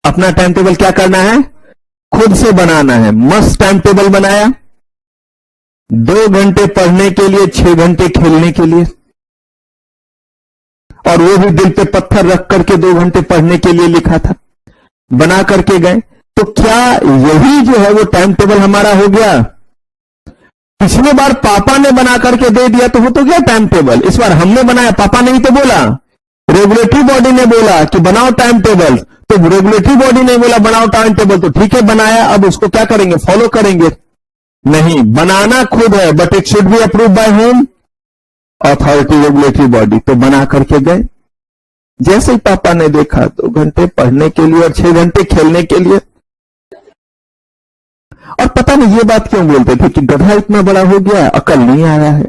अपना टाइम टेबल क्या करना है, खुद से बनाना है। मस्त टाइम टेबल बनाया, 2 घंटे पढ़ने के लिए, 6 घंटे खेलने के लिए, और वो भी दिल पे पत्थर रख करके 2 घंटे पढ़ने के लिए लिखा था, बना करके गए। तो क्या यही जो है वो टाइम टेबल हमारा हो गया। पिछली बार पापा ने बना करके दे दिया तो वो तो गया टाइम टेबल, इस बार हमने बनाया, पापा ने ही तो बोला, रेगुलेटरी बॉडी ने बोला कि बनाओ टाइम टेबल, तो रेगुलेटरी बॉडी ने बोला बनाओ टाइम टेबल, तो ठीक है बनाया, अब उसको क्या करेंगे, फॉलो करेंगे। नहीं, बनाना खुद है, but it should be approve by home, authority, regulatory body. तो बना करके गए, जैसे ही पापा ने देखा 2 घंटे पढ़ने के लिए और 6 घंटे खेलने के लिए। और पता नहीं ये बात क्यों बोलते थे कि गधा इतना बड़ा हो गया, अकल नहीं आया है।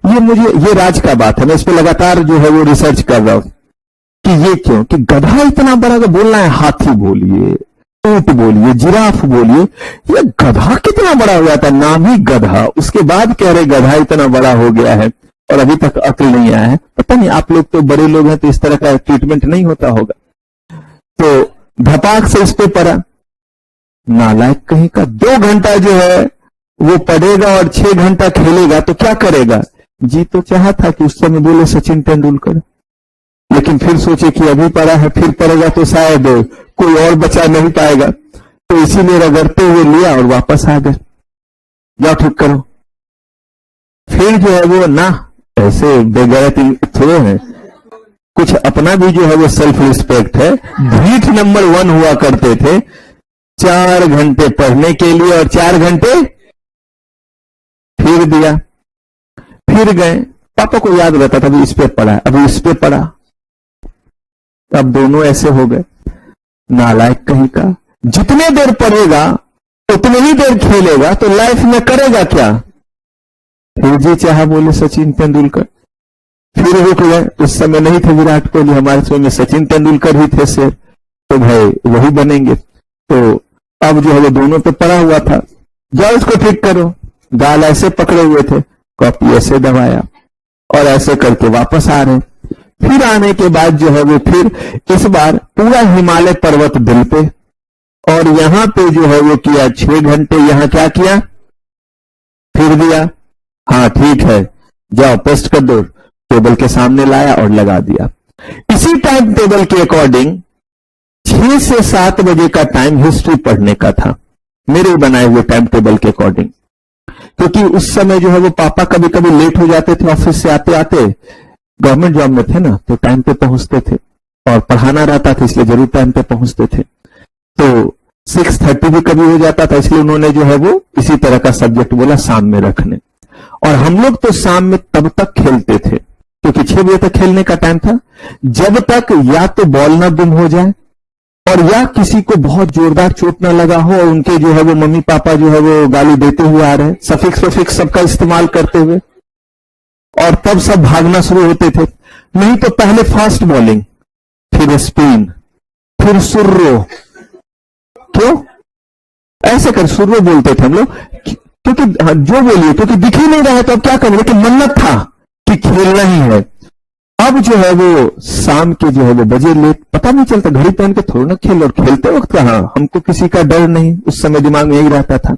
ये राज का बात है, मैं इस पर लगातार जो है वो रिसर्च कर रहा हूं कि ये क्यों, कि गधा इतना बड़ा, बोलना है हाथी बोलिए, ऊंट बोलिए, जिराफ बोलिए, ये गधा कितना बड़ा हो जाता है, नाम ही गधा, उसके बाद कह रहे गधा इतना बड़ा हो गया है और अभी तक अकल नहीं आया है। पता नहीं, आप लोग तो बड़े लोग हैं तो इस तरह का ट्रीटमेंट नहीं होता होगा। तो धपाक से इस पे पड़ा, नालायक कहीं का, 2 घंटा जो है वो पढ़ेगा और 6 घंटा खेलेगा, तो क्या करेगा। जी तो चाहा था कि उस समय बोले सचिन तेंदुलकर, लेकिन फिर सोचे कि अभी पढ़ा है, फिर पढ़ेगा तो शायद कोई और बचा नहीं पाएगा, तो इसीलिए रगड़ते हुए लिया और वापस आ गए, जाओ ठीक करो। फिर जो है वो ना ऐसे बेगैरत थोड़े हैं, कुछ अपना भी जो है वो सेल्फ रिस्पेक्ट है। ढीठ नंबर 1 हुआ करते थे, 4 घंटे पढ़ने के लिए और 4 घंटे फिर दिया, फिर गए। पापा को याद रहता था अभी इस पे पढ़ा, अभी इस पे पढ़ा, अब दोनों ऐसे हो गए। नालायक कहीं का, जितने देर पढ़ेगा उतने ही देर खेलेगा तो लाइफ में करेगा क्या। फिर जी चाहा बोले सचिन तेंदुलकर, फिर रुक गए। उस समय नहीं थे विराट कोहली, हमारे समय में सचिन तेंदुलकर ही थे शेर, तो भाई वही बनेंगे। तो अब जो है वो दोनों पे पड़ा हुआ था, जाओ इसको ठीक करो। गाल ऐसे पकड़े हुए थे, कॉपी ऐसे दबाया और ऐसे करके वापस आ रहे। फिर आने के बाद जो है वो फिर इस बार पूरा हिमालय पर्वत दिल पे, और यहां पे जो है वो किया 6 घंटे, यहां क्या किया, फिर दिया, हाँ ठीक है जाओ पेस्ट कर दो, टेबल के सामने लाया और लगा दिया। इसी टाइम टेबल के अकॉर्डिंग 6 से 7 बजे का टाइम हिस्ट्री पढ़ने का था, मेरे बनाए हुए टाइम टेबल के अकॉर्डिंग, क्योंकि उस समय जो है वो पापा कभी कभी लेट हो जाते थे ऑफिस से आते आते, गवर्नमेंट जॉब में थे ना, तो टाइम पे पहुंचते थे और पढ़ाना रहता था, इसलिए जरूर टाइम पे पहुंचते थे। तो 6:30 भी कभी हो जाता था, इसलिए उन्होंने जो है वो इसी तरह का सब्जेक्ट बोला शाम में रखने। और हम लोग तो शाम में तब तक खेलते थे, क्योंकि 6 बजे तक खेलने का टाइम था, जब तक या तो बॉल ना गुम हो जाए और या किसी को बहुत जोरदार चोट ना लगा हो और उनके जो है वो मम्मी पापा जो है वो गाली देते हुए आ रहे हैं, सफिक्स सबका इस्तेमाल करते हुए, और तब सब भागना शुरू होते थे। नहीं तो पहले फास्ट बॉलिंग, फिर स्पिन, फिर सुर्रो। क्यों ऐसे कर सुर्रो बोलते थे हम लोग? क्योंकि जो बोलिए, क्योंकि दिख ही नहीं रहा है तो अब क्या करें, लेकिन मन्नत था कि खेलना ही है। अब जो है वो शाम के जो है वो बजे लेट, पता नहीं चलता, घड़ी पहन के थोड़ा ना खेल, और खेलते वक्त कहां, हमको किसी का डर नहीं, उस समय दिमाग में यही रहता था।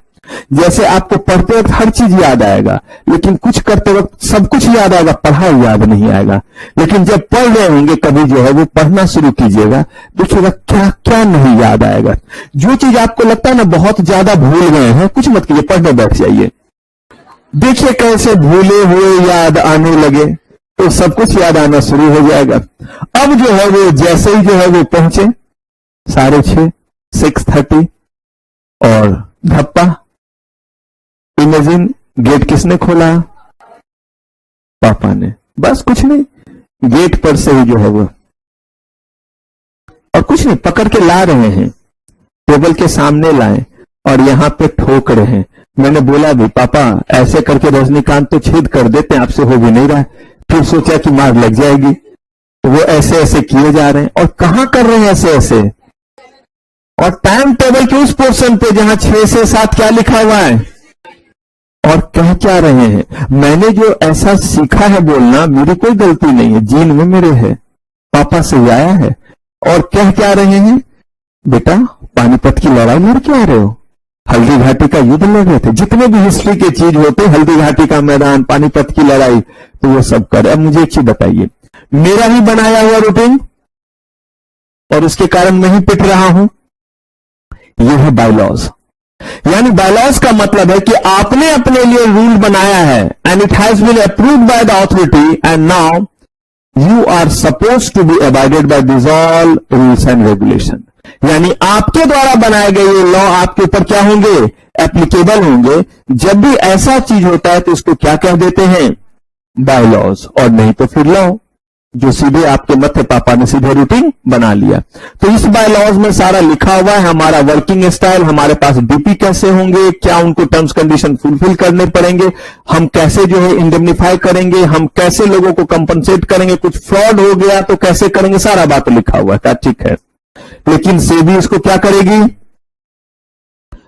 जैसे आपको पढ़ते वक्त हर चीज याद आएगा, लेकिन कुछ करते वक्त सब कुछ याद आएगा, पढ़ाई याद नहीं आएगा। लेकिन जब पढ़ रहे होंगे कभी जो है वो पढ़ना शुरू कीजिएगा, देखिएगा क्या क्या नहीं याद आएगा। जो चीज आपको लगता है ना बहुत ज्यादा भूल गए हैं, कुछ मत कीजिए, पढ़ने बैठ जाइए, देखिए कैसे भूले हुए याद आने लगे, तो सब कुछ याद आना शुरू हो जाएगा। अब जो है वो जैसे ही जो है वो पहुंचे 6:30, 6:30, और धप्पा, इमेजिन गेट किसने खोला? पापा ने। बस कुछ नहीं, गेट पर से ही जो है वो, और कुछ नहीं, पकड़ के ला रहे हैं, टेबल के सामने लाए और यहां पे ठोक रहे हैं। मैंने बोला भी पापा ऐसे करके रजनीकांत तो छेद कर देते हैं, आपसे हो भी नहीं रहा। फिर सोचा कि मार लग जाएगी, तो वो ऐसे ऐसे किए जा रहे हैं, और कहां कर रहे हैं ऐसे ऐसे, और टाइम टेबल के उस पोर्शन पे जहां 6 से 7 क्या लिखा हुआ है, और कह क्या रहे हैं। मैंने जो ऐसा सीखा है बोलना, मेरी कोई गलती नहीं है, जीन में मेरे है, पापा से आया है। और कह क्या रहे हैं, बेटा पानीपत की लड़ाई लड़ के आ रहे हो, हल्दी घाटी का युद्ध लड़ रहे थे, जितने भी हिस्ट्री के चीज होते, हल्दी घाटी का मैदान, पानीपत की लड़ाई, तो वो सब कर। अब मुझे एक चीज बताइए, मेरा ही बनाया हुआ रूटीन और उसके कारण मैं ही पिट रहा हूं, यह है बायलॉज। यानी बायलॉज का मतलब है कि आपने अपने लिए रूल बनाया है, and it has been approved by the authority, and now you are suppose to be abided by this all rules and regulation. यानी आपके द्वारा बनाए गए ये लॉ आपके ऊपर क्या होंगे, एप्लीकेबल होंगे। जब भी ऐसा चीज होता है तो इसको क्या कह देते हैं, बायलॉज, और नहीं तो फिर लॉ, जो सीधे आपके मत है, पापा ने सीधे रूटीन बना लिया। तो इस बायलॉज में सारा लिखा हुआ है, हमारा वर्किंग स्टाइल, हमारे पास डीपी कैसे होंगे, क्या उनको टर्म्स कंडीशन फुलफिल करने पड़ेंगे, हम कैसे जो है इंडेमनिफाई करेंगे, हम कैसे लोगों को कंपनसेट करेंगे, कुछ फ्रॉड हो गया तो कैसे करेंगे, सारा बात लिखा हुआ है। ठीक है, लेकिन सेबी इसको क्या करेगी,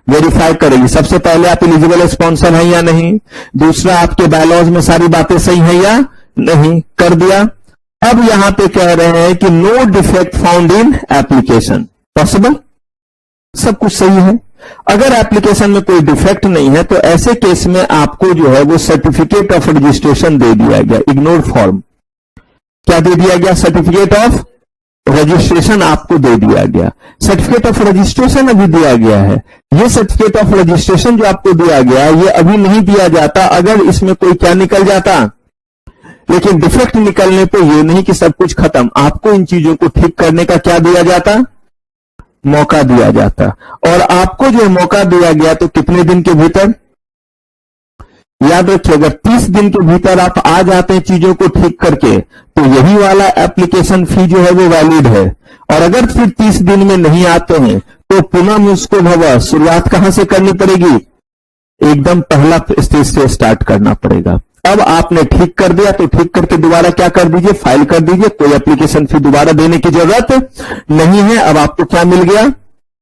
वेरीफाई करेगी। सबसे पहले आप एलिजिबल स्पॉन्सर हैं या नहीं, दूसरा आपके बायलॉज में सारी बातें सही है या नहीं, कर दिया। अब यहां पे कह रहे हैं कि no defect found in application, possible, सब कुछ सही है। अगर एप्लीकेशन में कोई डिफेक्ट नहीं है तो ऐसे केस में आपको जो है वो सर्टिफिकेट ऑफ रजिस्ट्रेशन दे दिया गया, इग्नोर फॉर्म, क्या दे दिया गया, सर्टिफिकेट ऑफ रजिस्ट्रेशन आपको दे दिया गया। सर्टिफिकेट ऑफ रजिस्ट्रेशन अभी दिया गया है, ये सर्टिफिकेट ऑफ रजिस्ट्रेशन जो आपको दिया गया ये अभी नहीं दिया जाता अगर इसमें कोई क्या निकल जाता, लेकिन डिफेक्ट निकलने पे ये नहीं कि सब कुछ खत्म, आपको इन चीजों को ठीक करने का क्या दिया जाता, मौका दिया जाता। और आपको जो मौका दिया गया तो कितने दिन के भीतर, याद रखिए, अगर 30 दिन के भीतर आप आ जाते हैं चीजों को ठीक करके तो यही वाला एप्लीकेशन फी जो है वो वैलिड है। और अगर फिर 30 दिन में नहीं आते हैं तो पुनः उसको भवा शुरुआत कहां से करनी पड़ेगी, एकदम पहला स्टेज से स्टार्ट करना पड़ेगा। अब आपने ठीक कर दिया तो ठीक करके दोबारा क्या कर दीजिए, फाइल कर दीजिए, कोई एप्लीकेशन फी दोबारा देने की जरूरत नहीं है। अब आपको क्या मिल गया,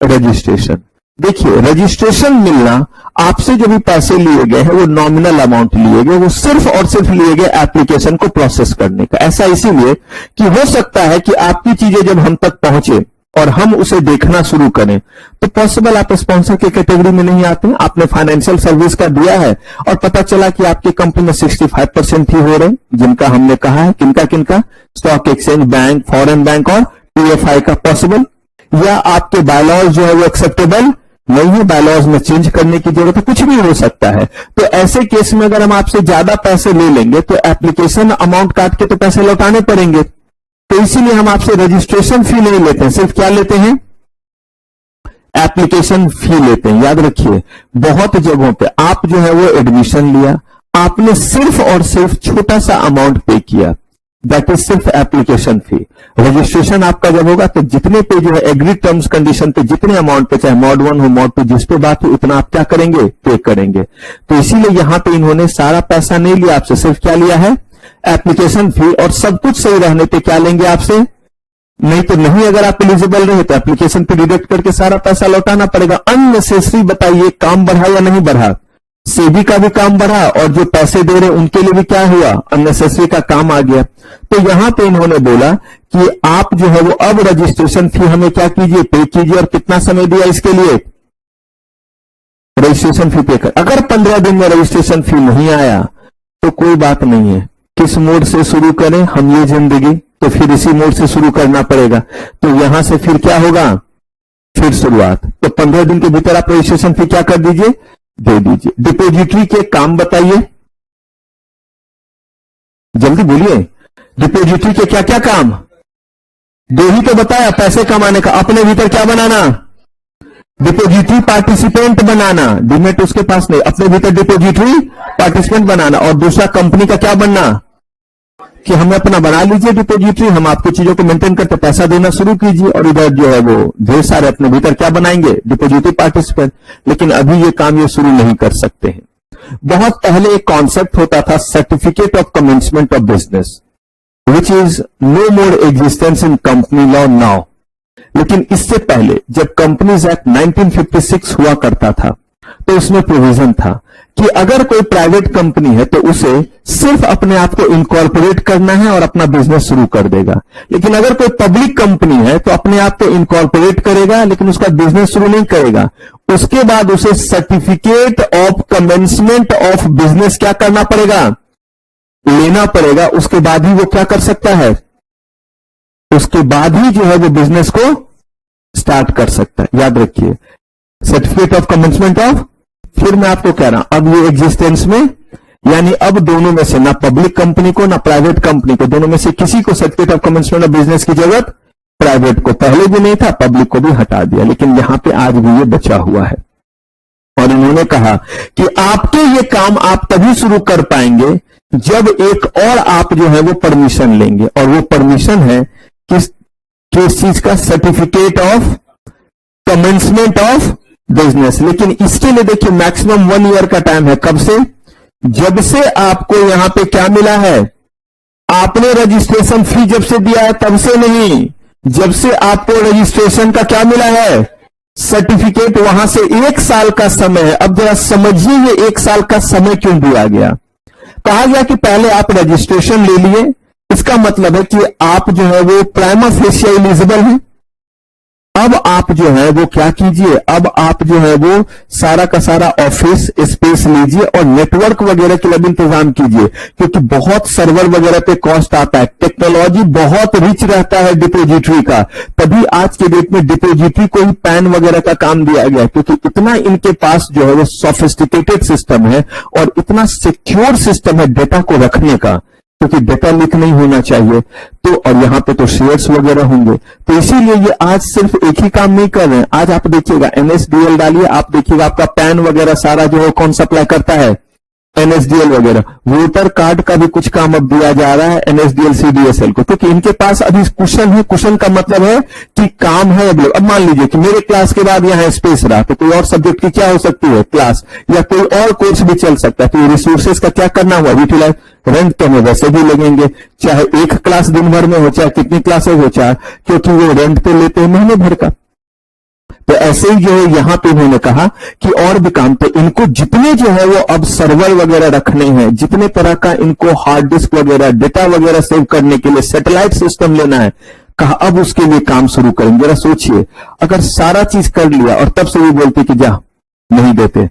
रजिस्ट्रेशन। देखिए, रजिस्ट्रेशन मिलना, आपसे जो भी पैसे लिए गए हैं वो नॉमिनल अमाउंट लिए गए, वो सिर्फ और सिर्फ लिए गए एप्लीकेशन को प्रोसेस करने का। ऐसा इसीलिए कि हो सकता है कि आपकी चीजें जब हम तक पहुंचे और हम उसे देखना शुरू करें तो पॉसिबल आप स्पॉन्सर के कैटेगरी में नहीं आते, आपने फाइनेंशियल सर्विस का दिया है और पता चला कि आपकी कंपनी में 65% ही हो रहे, जिनका हमने कहा है, किनका किनका, stock exchange, bank, foreign bank और पीएफआई का, पॉसिबल। या आपके बायलॉज जो है वो एक्सेप्टेबल नहीं है, बायलॉज में चेंज करने की जरूरत है, कुछ भी हो सकता है। तो ऐसे केस में अगर हम आपसे ज्यादा पैसे ले लेंगे तो एप्लीकेशन अमाउंट काट के तो पैसे लौटाने पड़ेंगे। तो इसीलिए हम आपसे रजिस्ट्रेशन फी नहीं लेते हैं, सिर्फ क्या लेते हैं, एप्लीकेशन फी लेते हैं। याद रखिए, बहुत जगहों पे आप जो है वो एडमिशन लिया, आपने सिर्फ और सिर्फ छोटा सा अमाउंट पे किया, दैट इज सिर्फ एप्लीकेशन फी। रजिस्ट्रेशन आपका जब होगा तो जितने पे जो है एग्री टर्म्स कंडीशन पे जितने अमाउंट पे, चाहे मॉड 1 हो मॉड 2, जिस पे बात हो उतना आप क्या करेंगे, पे करेंगे। तो इसीलिए यहां पे इन्होंने सारा पैसा नहीं लिया आपसे, सिर्फ क्या लिया है, एप्लीकेशन फी। और सब कुछ सही रहने पे क्या लेंगे आपसे, नहीं तो नहीं, अगर आप एलिजिबल रहे तो एप्लीकेशन पे डिडक्ट करके सारा पैसा लौटाना पड़ेगा। अननेसेसरी बताइए, काम बढ़ा या नहीं बढ़ा, सेबी का भी काम बढ़ा और जो पैसे दे रहे उनके लिए भी क्या हुआ, अननेसेसरी का काम आ गया। तो यहां पे इन्होंने बोला कि आप जो है वो अब रजिस्ट्रेशन फी हमें क्या कीजिए, पे कीजिए। और कितना समय दिया इसके लिए, रजिस्ट्रेशन फी पे कर। अगर 15 दिन में रजिस्ट्रेशन फी नहीं आया तो कोई बात नहीं है, किस मोड से शुरू करें हम ये जिंदगी, तो फिर इसी मोड से शुरू करना पड़ेगा। तो यहां से फिर क्या होगा, फिर शुरुआत। तो 15 दिन के भीतर आप रजिस्ट्रेशन फी क्या कर दीजिए, दे दीजिए। डिपोजिटरी के काम बताइए, जल्दी बोलिए, डिपोजिटरी के क्या क्या काम, दो ही तो बताया, पैसे कमाने का, अपने भीतर क्या बनाना, डिपोजिटरी पार्टिसिपेंट बनाना, डीमेट उसके पास नहीं, अपने भीतर डिपोजिटरी पार्टिसिपेंट बनाना। और दूसरा कंपनी का क्या बनना, कि हमें अपना बना लीजिए डिपोजिटरी, हम आपकी चीजों को मेंटेन करते पैसा देना शुरू कीजिए। और इधर जो है वो ढेर सारे अपने भीतर क्या बनाएंगे, डिपोजिटरी पार्टिसिपेंट। लेकिन अभी ये काम ये शुरू नहीं कर सकते हैं। बहुत पहले एक कॉन्सेप्ट होता था certificate of commencement of business, which is no more existence in company law now. लेकिन इससे पहले जब कंपनीज एक्ट 1956 हुआ करता था तो उसमें प्रोविजन था कि अगर कोई प्राइवेट कंपनी है तो उसे सिर्फ अपने आप को इनकॉर्पोरेट करना है और अपना बिजनेस शुरू कर देगा। लेकिन अगर कोई पब्लिक कंपनी है तो अपने आप को इनकॉर्पोरेट करेगा लेकिन उसका बिजनेस शुरू नहीं करेगा। उसके बाद उसे certificate of commencement of business क्या करना पड़ेगा, लेना पड़ेगा। उसके बाद ही वो क्या कर सकता है, उसके बाद ही जो है वो बिजनेस को स्टार्ट कर सकता है। याद रखिए, सर्टिफिकेट ऑफ कमेंसमेंट ऑफ, फिर मैं आपको कह रहा हूं अब ये एग्जिस्टेंस में, यानी अब दोनों में से ना पब्लिक कंपनी को ना प्राइवेट कंपनी को, दोनों में से किसी को certificate of commencement of business की जरूरत, प्राइवेट को पहले भी नहीं था, पब्लिक को भी हटा दिया, लेकिन यहां पे आज भी ये बचा हुआ है। और इन्होंने कहा कि आपके ये काम आप तभी शुरू कर पाएंगे जब एक और आप जो है वो परमिशन लेंगे। और वो परमिशन है किस चीज का, certificate of commencement of business. लेकिन इसके लिए देखिए मैक्सिमम 1 ईयर का टाइम है। कब से, जब से आपको यहां पे क्या मिला है, आपने रजिस्ट्रेशन फी जब से दिया है तब से नहीं, जब से आपको रजिस्ट्रेशन का क्या मिला है, सर्टिफिकेट, वहां से 1 साल का समय है। अब जरा समझिए ये 1 साल का समय क्यों दिया गया। कहा गया कि पहले आप रजिस्ट्रेशन ले लिए, इसका मतलब है कि आप जो है वो प्राइमा फेसिया एलिजिबल हैं। अब आप जो है वो क्या कीजिए, अब आप जो है वो सारा का सारा ऑफिस स्पेस लीजिए और नेटवर्क वगैरह के लिए भी इंतजाम कीजिए, क्योंकि बहुत सर्वर वगैरह पे कॉस्ट आता है। टेक्नोलॉजी बहुत रिच रहता है डिपोजिटरी का, तभी आज के डेट में डिपोजिटरी को ही पैन वगैरह का काम दिया गया, क्योंकि इतना इनके पास जो है वो सोफिस्टिकेटेड सिस्टम है और इतना सिक्योर सिस्टम है डेटा को रखने का, क्योंकि डेटा लीक नहीं होना चाहिए। तो और यहां पे तो शेयर्स वगैरह होंगे, तो इसीलिए ये आज सिर्फ एक ही काम नहीं कर रहे हैं। आज आप देखिएगा NSDL डालिए, आप देखिएगा आपका पैन वगैरह सारा जो है कौन सप्लाई करता है, NSDL वगैरह। वोटर कार्ड का भी कुछ काम अब दिया जा रहा है NSDL CDSL को, क्योंकि इनके पास अभी कुशन है। कुशन का मतलब है कि काम है अगले। अब मान लीजिए कि मेरे क्लास के बाद यहाँ स्पेस रहा तो कोई और सब्जेक्ट की क्या हो सकती है, क्लास, या कोई और कोर्स भी चल सकता है। तो रिसोर्सेज का क्या करना हुआ, यूटिलाइज। रेंट तो हमें वैसे भी लगेंगे, चाहे एक क्लास दिन भर में हो, चाहे कितनी क्लासेज हो, चाहे, क्योंकि वो रेंट पे लेते हैं महीने भर का। तो ऐसे ही जो है यहां पे उन्होंने कहा कि और भी काम, तो इनको जितने जो है वो अब सर्वर वगैरह रखने हैं, जितने तरह का इनको हार्ड डिस्क वगैरह डेटा वगैरह सेव करने के लिए सैटेलाइट सिस्टम लेना है, कहा अब उसके लिए काम शुरू करेंगे। जरा सोचिए, अगर सारा चीज कर लिया और तब से भी बोलते कि जा नहीं देते,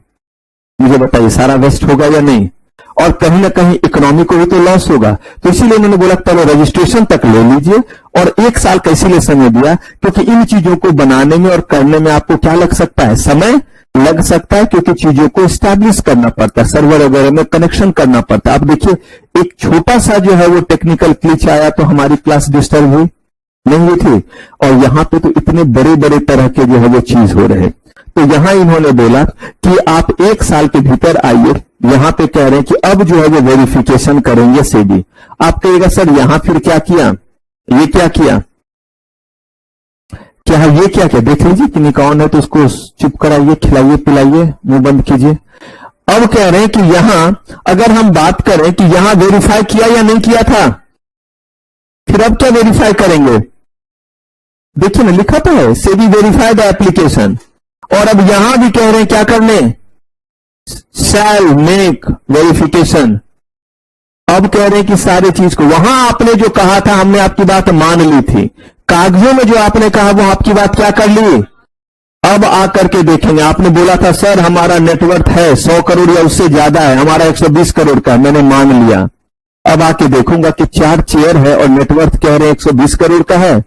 मुझे बताइए सारा वेस्ट होगा या नहीं, और कहीं ना कहीं इकोनॉमी को भी तो लॉस होगा। तो इसीलिए उन्होंने बोला पहले रजिस्ट्रेशन तक ले लीजिए, और 1 साल का इसीलिए समय दिया क्योंकि इन चीजों को बनाने में और करने में आपको क्या लग सकता है, समय लग सकता है, क्योंकि चीजों को स्टैब्लिश करना पड़ता है, सर्वर वगैरह में कनेक्शन करना पड़ता है। आप देखिए एक छोटा सा जो है वो टेक्निकल ग्लिच आया तो हमारी क्लास डिस्टर्ब हुई नहीं हुई थी, और यहां पे तो इतने बड़े बड़े तरह के जो है वो चीज हो रहे हैं। तो यहां इन्होंने बोला कि आप 1 साल के भीतर आइए। यहां पे कह रहे हैं कि अब जो है वो वेरिफिकेशन करेंगे सेबी। आप कहिएगा सर यहां फिर क्या किया, ये क्या किया, क्या ये क्या क्या, देख लीजिए कि निकॉन है तो उसको चुप कराइए, खिलाइए पिलाइए, मुंह बंद कीजिए। अब कह रहे हैं कि यहां अगर हम बात करें कि यहां वेरीफाई किया या नहीं किया था, फिर अब क्या वेरीफाई करेंगे, देखिए ना लिखा तो है सेबी वेरीफाई द एप्लीकेशन, और अब यहां भी कह रहे हैं क्या करने, शैल मेक वेरिफिकेशन। अब कह रहे हैं कि सारी चीज को, वहां आपने जो कहा था हमने आपकी बात मान ली थी, कागजों में जो आपने कहा वो आपकी बात क्या कर ली, अब आकर के देखेंगे। आपने बोला था सर हमारा नेटवर्थ है 100 करोड़ या उससे ज्यादा है, हमारा 120 करोड़ का है, मैंने मान लिया। अब आके देखूंगा कि 4 चेयर है और नेटवर्थ कह रहे हैं 120 करोड़ का है,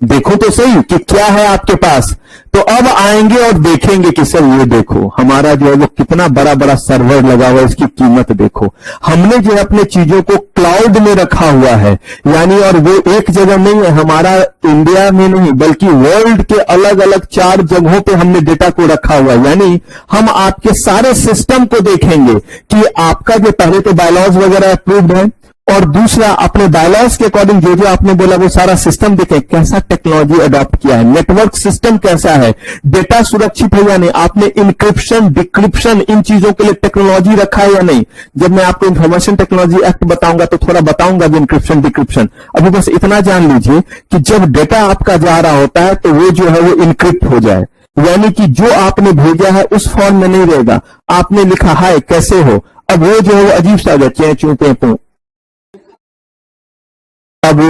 देखो तो सही कि क्या है आपके पास। तो अब आएंगे और देखेंगे कि सर ये देखो हमारा जो है वो कितना बड़ा बड़ा सर्वर लगा हुआ है, इसकी कीमत देखो। हमने जो है अपने चीजों को क्लाउड में रखा हुआ है, यानी और वो एक जगह नहीं है, हमारा इंडिया में नहीं बल्कि वर्ल्ड के अलग अलग 4 जगहों पे हमने डेटा को रखा हुआ है। यानी हम आपके सारे सिस्टम को देखेंगे कि आपका जो पहले तो बायलॉज वगैरह अप्रूव्ड है, और दूसरा अपने बायलॉज के अकॉर्डिंग जो जो आपने बोला वो सारा सिस्टम देखें, कैसा टेक्नोलॉजी अडॉप्ट किया है, नेटवर्क सिस्टम कैसा है, डेटा सुरक्षित है या नहीं, आपने इंक्रिप्शन डिक्रिप्शन इन चीजों के लिए टेक्नोलॉजी रखा है या नहीं। जब मैं आपको इंफॉर्मेशन टेक्नोलॉजी एक्ट बताऊंगा तो थोड़ा बताऊंगा भी इंक्रिप्शन डिक्रिप्शन। अभी बस इतना जान लीजिए कि जब डेटा आपका जा रहा होता है तो वो जो है वो इनक्रिप्ट हो जाए, यानी कि जो आपने भेजा है उस फॉर्म में नहीं रहेगा। आपने लिखा हाय कैसे हो, अब वो जो है वो अजीब सा चै चू पे पू, अब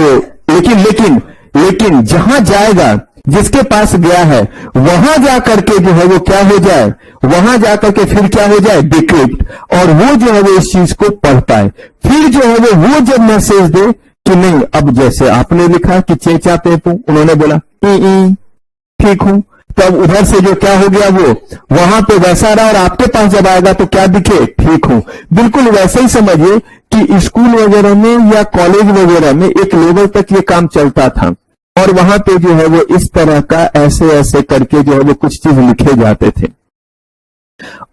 लेकिन जहां जाएगा जिसके पास गया है वहां जाकर के जो है वो क्या हो जाए, वहां जाकर के फिर क्या हो जाए डिक्रिप्ट, और वो जो है वो इस चीज को पढ़ पाए। फिर जो है वो जब मैसेज दे कि नहीं, अब जैसे आपने लिखा कि चेचा पेपू, उन्होंने बोला ठीक हूं, तब उधर से जो क्या हो गया वो वहां पे वैसा रहा, और आपके पास जब आएगा तो क्या दिखे, ठीक हूं। बिल्कुल वैसे ही समझिए कि स्कूल वगैरह में या कॉलेज वगैरह में एक लेवल तक ये काम चलता था, और वहां पे जो है वो इस तरह का ऐसे ऐसे करके जो है वो कुछ चीज लिखे जाते थे।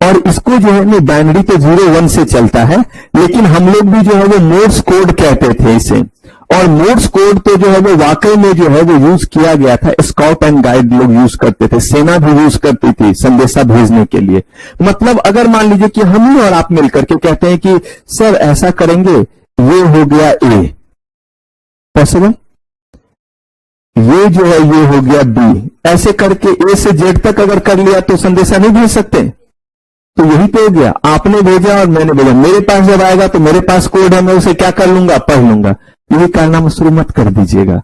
और इसको जो है नहीं बाइनरी तो 0-1 से चलता है, लेकिन हम लोग भी जो है वो मोर्स कोड कहते थे इसे, और मोर्स कोड तो जो है वो वाकई में जो है वो यूज किया गया था, स्काउट एंड गाइड लोग यूज करते थे, सेना भी यूज करती थी संदेशा भेजने के लिए। मतलब अगर मान लीजिए कि हम ही और आप मिलकर के कहते हैं कि सर ऐसा करेंगे, ये हो गया ए पॉसिबल, ये जो है ये हो गया बी, ऐसे करके ए से जेड तक अगर कर लिया तो संदेशा नहीं भेज सकते। तो यही तो हो गया, आपने भेजा और मैंने भेजा, मेरे पास जब आएगा तो मेरे पास कोड है, मैं उसे क्या कर लूंगा, पढ़ लूंगा। यही कारनामा शुरू मत कर दीजिएगा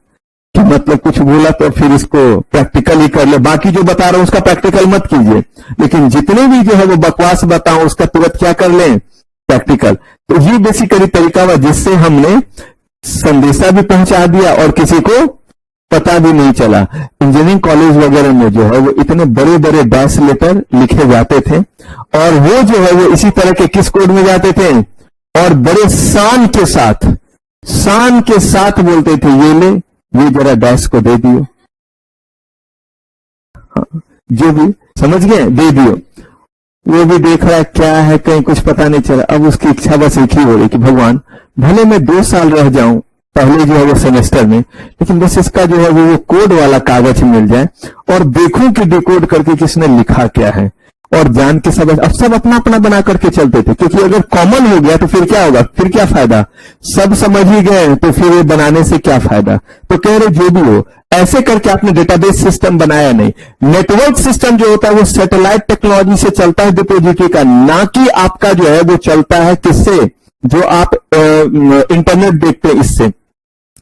कि मतलब कुछ बोला तो फिर इसको प्रैक्टिकल ही कर ले, बाकी जो बता रहा हूं उसका प्रैक्टिकल मत कीजिए, लेकिन जितने भी जो है वो बकवास बताऊं उसका तुरंत क्या कर लें, प्रैक्टिकल। तो ये बेसिकली तरीका हुआ जिससे हमने संदेशा भी पहुंचा दिया और किसी को पता भी नहीं चला। इंजीनियरिंग कॉलेज वगैरह में जो है वो इतने बड़े बड़े डैश लेटर लिखे जाते थे, और वो जो है वो इसी तरह के किस कोड में जाते थे, और बड़े शान के साथ बोलते थे ये ले, ये जरा डैश को दे दियो, जो भी समझ गए दे दियो। वो भी देख रहा है क्या है, कहीं कुछ पता नहीं चला। अब उसकी इच्छा बस एक ही हो रही कि भगवान भले मैं 2 साल रह जाऊं पहले जो है वो सेमेस्टर में, लेकिन बस इसका जो है वो कोड वाला कागज मिल जाए और देखूं कि डिकोड करके किसने लिखा क्या है, और जान के सब अब सब अपना अपना बना करके चलते थे, क्योंकि अगर कॉमन हो गया तो फिर क्या होगा, फिर क्या फायदा, सब समझ ही गए तो फिर ये बनाने से क्या फायदा। तो कह रहे जो भी हो ऐसे करके आपने डेटाबेस सिस्टम बनाया नहीं। नेटवर्क सिस्टम जो होता है वो सैटेलाइट टेक्नोलॉजी से चलता है डिपोजिटरी का, ना कि आपका जो है वो चलता है किससे, जो आप इंटरनेट देखते हैं इससे।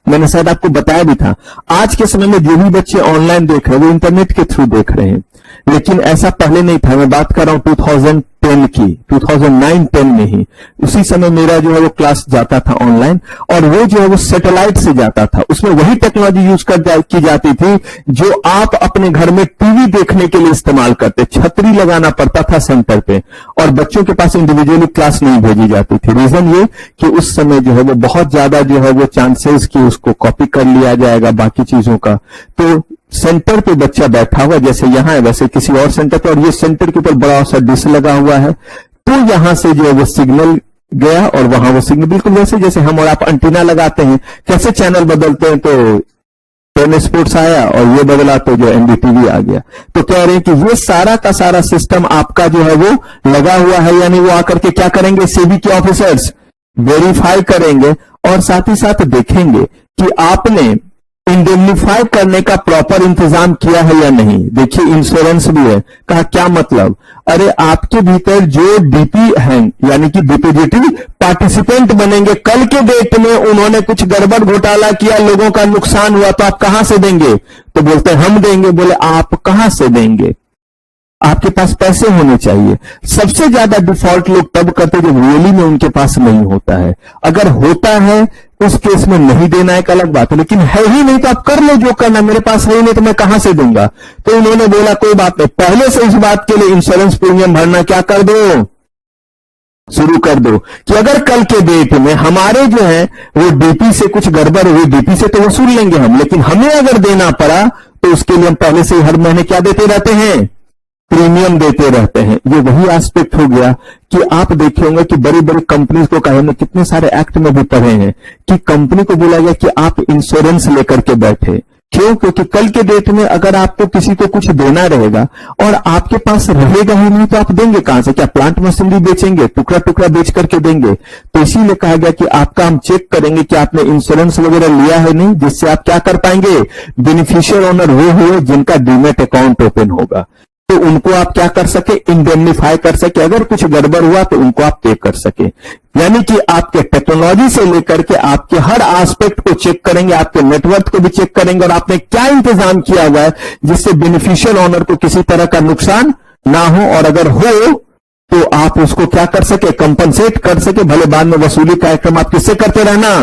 मैंने शायद आपको बताया भी था, आज के समय में जो भी बच्चे ऑनलाइन देख रहे हैं वो इंटरनेट के थ्रू देख रहे हैं, लेकिन ऐसा पहले नहीं था। मैं बात कर रहा हूं 2010 की, 2009-10 में ही। उसी समय मेरा जो है वो क्लास जाता था ऑनलाइन, और वो जो है वो सैटेलाइट से जाता था। उसमें वही टेक्नोलॉजी यूज की जाती थी जो आप अपने घर में टीवी देखने के लिए इस्तेमाल करते। छतरी लगाना पड़ता था सेंटर पे, और बच्चों के पास इंडिविजुअली क्लास नहीं भेजी जाती थी। रीजन ये कि उस समय जो है वो बहुत ज्यादा जो है वो चांसेस कि उसको कॉपी कर लिया जाएगा बाकी चीजों का। तो सेंटर पे बच्चा बैठा हुआ, जैसे यहां है वैसे किसी और सेंटर पे, और ये सेंटर के ऊपर बड़ा सा डिश लगा हुआ है। तो यहां से जो है वो सिग्नल गया, और वहां वो सिग्नल बिल्कुल वैसे जैसे हम और आप एंटीना लगाते हैं, कैसे चैनल बदलते हैं, तो टेन स्पोर्ट्स आया और ये बदला तो जो एनडीटीवी आ गया। तो कह रहे हैं कि ये सारा का सारा सिस्टम आपका जो है वो लगा हुआ है, यानी वो आकर के क्या करेंगे, सेबी के ऑफिसर्स वेरीफाई करेंगे, और साथ ही साथ देखेंगे कि आपने इंडेमनीफाई करने का प्रॉपर इंतजाम किया है या नहीं। देखिए इंश्योरेंस भी है। कहा क्या मतलब, अरे आपके भीतर जो डीपी हैं यानी कि डिपोजिटरी पार्टिसिपेंट बनेंगे, कल के डेट में उन्होंने कुछ गड़बड़ घोटाला किया, लोगों का नुकसान हुआ, तो आप कहां से देंगे? तो बोलते हैं हम देंगे। बोले आप कहां से देंगे? आपके पास पैसे होने चाहिए। सबसे ज्यादा डिफॉल्ट लोग तब करते जब रियली में उनके पास नहीं होता है। अगर होता है उस केस में नहीं देना एक अलग बात है, लेकिन है ही नहीं तो आप कर लो जो करना, मेरे पास है ही नहीं तो मैं कहां से दूंगा। तो उन्होंने बोला कोई बात नहीं, पहले से इस बात के लिए इंश्योरेंस प्रीमियम भरना क्या कर दो, शुरू कर दो, कि अगर कल के डेट में हमारे जो है वो डीपी से कुछ गड़बड़ हुई, डीपी से तो वसूल लेंगे हम, लेकिन हमें अगर देना पड़ा तो उसके लिए हम पहले से हर महीने क्या देते रहते हैं, प्रीमियम देते रहते हैं। ये वही एस्पेक्ट हो गया कि आप देखे होंगे कि बड़ी बड़ी कंपनीज को कहा, हमने कितने सारे एक्ट में भी पढ़े हैं कि कंपनी को बोला गया कि आप इंश्योरेंस लेकर के बैठे। क्यों? क्योंकि कल के डेट में अगर आपको किसी को कुछ देना रहेगा और आपके पास रहेगा ही नहीं तो आप देंगे कहां से? क्या प्लांट मशीनरी बेचेंगे? टुकड़ा टुकड़ा बेच करके देंगे? तो इसीलिए कहा गया कि आपका हम चेक करेंगे कि आपने इंश्योरेंस वगैरह लिया है नहीं, जिससे आप क्या कर पाएंगे, बेनिफिशियल ओनर वो हुए जिनका डीमेट अकाउंट ओपन होगा, तो उनको आप क्या कर सके, इंडेमनीफाई कर सके। अगर कुछ गड़बड़ हुआ तो उनको आप पे कर सके। यानी कि आपके टेक्नोलॉजी से लेकर के आपके हर एस्पेक्ट को चेक करेंगे, आपके नेटवर्क को भी चेक करेंगे, और आपने क्या इंतजाम किया हुआ है जिससे बेनिफिशियल ओनर को किसी तरह का नुकसान ना हो, और अगर हो तो आप उसको क्या कर सके, कंपनसेट कर सके। भले बाद में वसूली कार्यक्रम आप किससे करते रहना,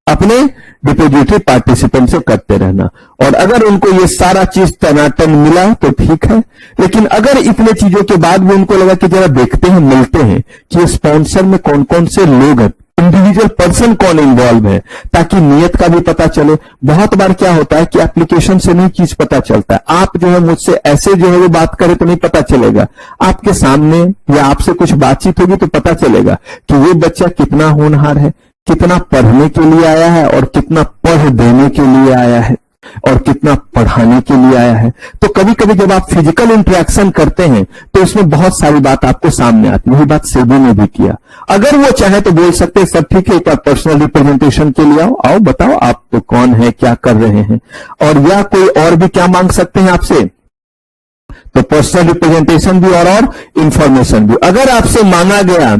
अपने डिपोजिटरी पार्टिसिपेंट से करते रहना। और अगर उनको ये सारा चीज टनाटन मिला तो ठीक है, लेकिन अगर इतने चीजों के बाद भी उनको लगा कि जरा देखते हैं, मिलते हैं कि स्पॉन्सर में कौन कौन से लोग हैं, इंडिविजुअल पर्सन कौन इन्वॉल्व है, ताकि नियत का भी पता चले। बहुत बार क्या होता है कि एप्लीकेशन से नहीं चीज पता चलता है। आप जो है मुझसे ऐसे जो है वो बात करें तो नहीं पता चलेगा, आपके सामने या आपसे कुछ बातचीत होगी तो पता चलेगा कि ये बच्चा कितना होनहार है, कितना पढ़ने के लिए आया है, और कितना पढ़ देने के लिए आया है, और कितना पढ़ाने के लिए आया है। तो कभी कभी जब आप फिजिकल इंटरेक्शन करते हैं तो इसमें बहुत सारी बात आपको सामने आती है। वही बात सेबी ने भी किया। अगर वो चाहे तो बोल सकते हैं सब ठीक है, एक बार पर्सनल रिप्रेजेंटेशन के लिए आओ, आओ बताओ आप तो कौन है, क्या कर रहे हैं, और या कोई और भी क्या मांग सकते हैं आपसे, तो पर्सनल रिप्रेजेंटेशन भी और इंफॉर्मेशन भी। अगर आपसे मांगा गया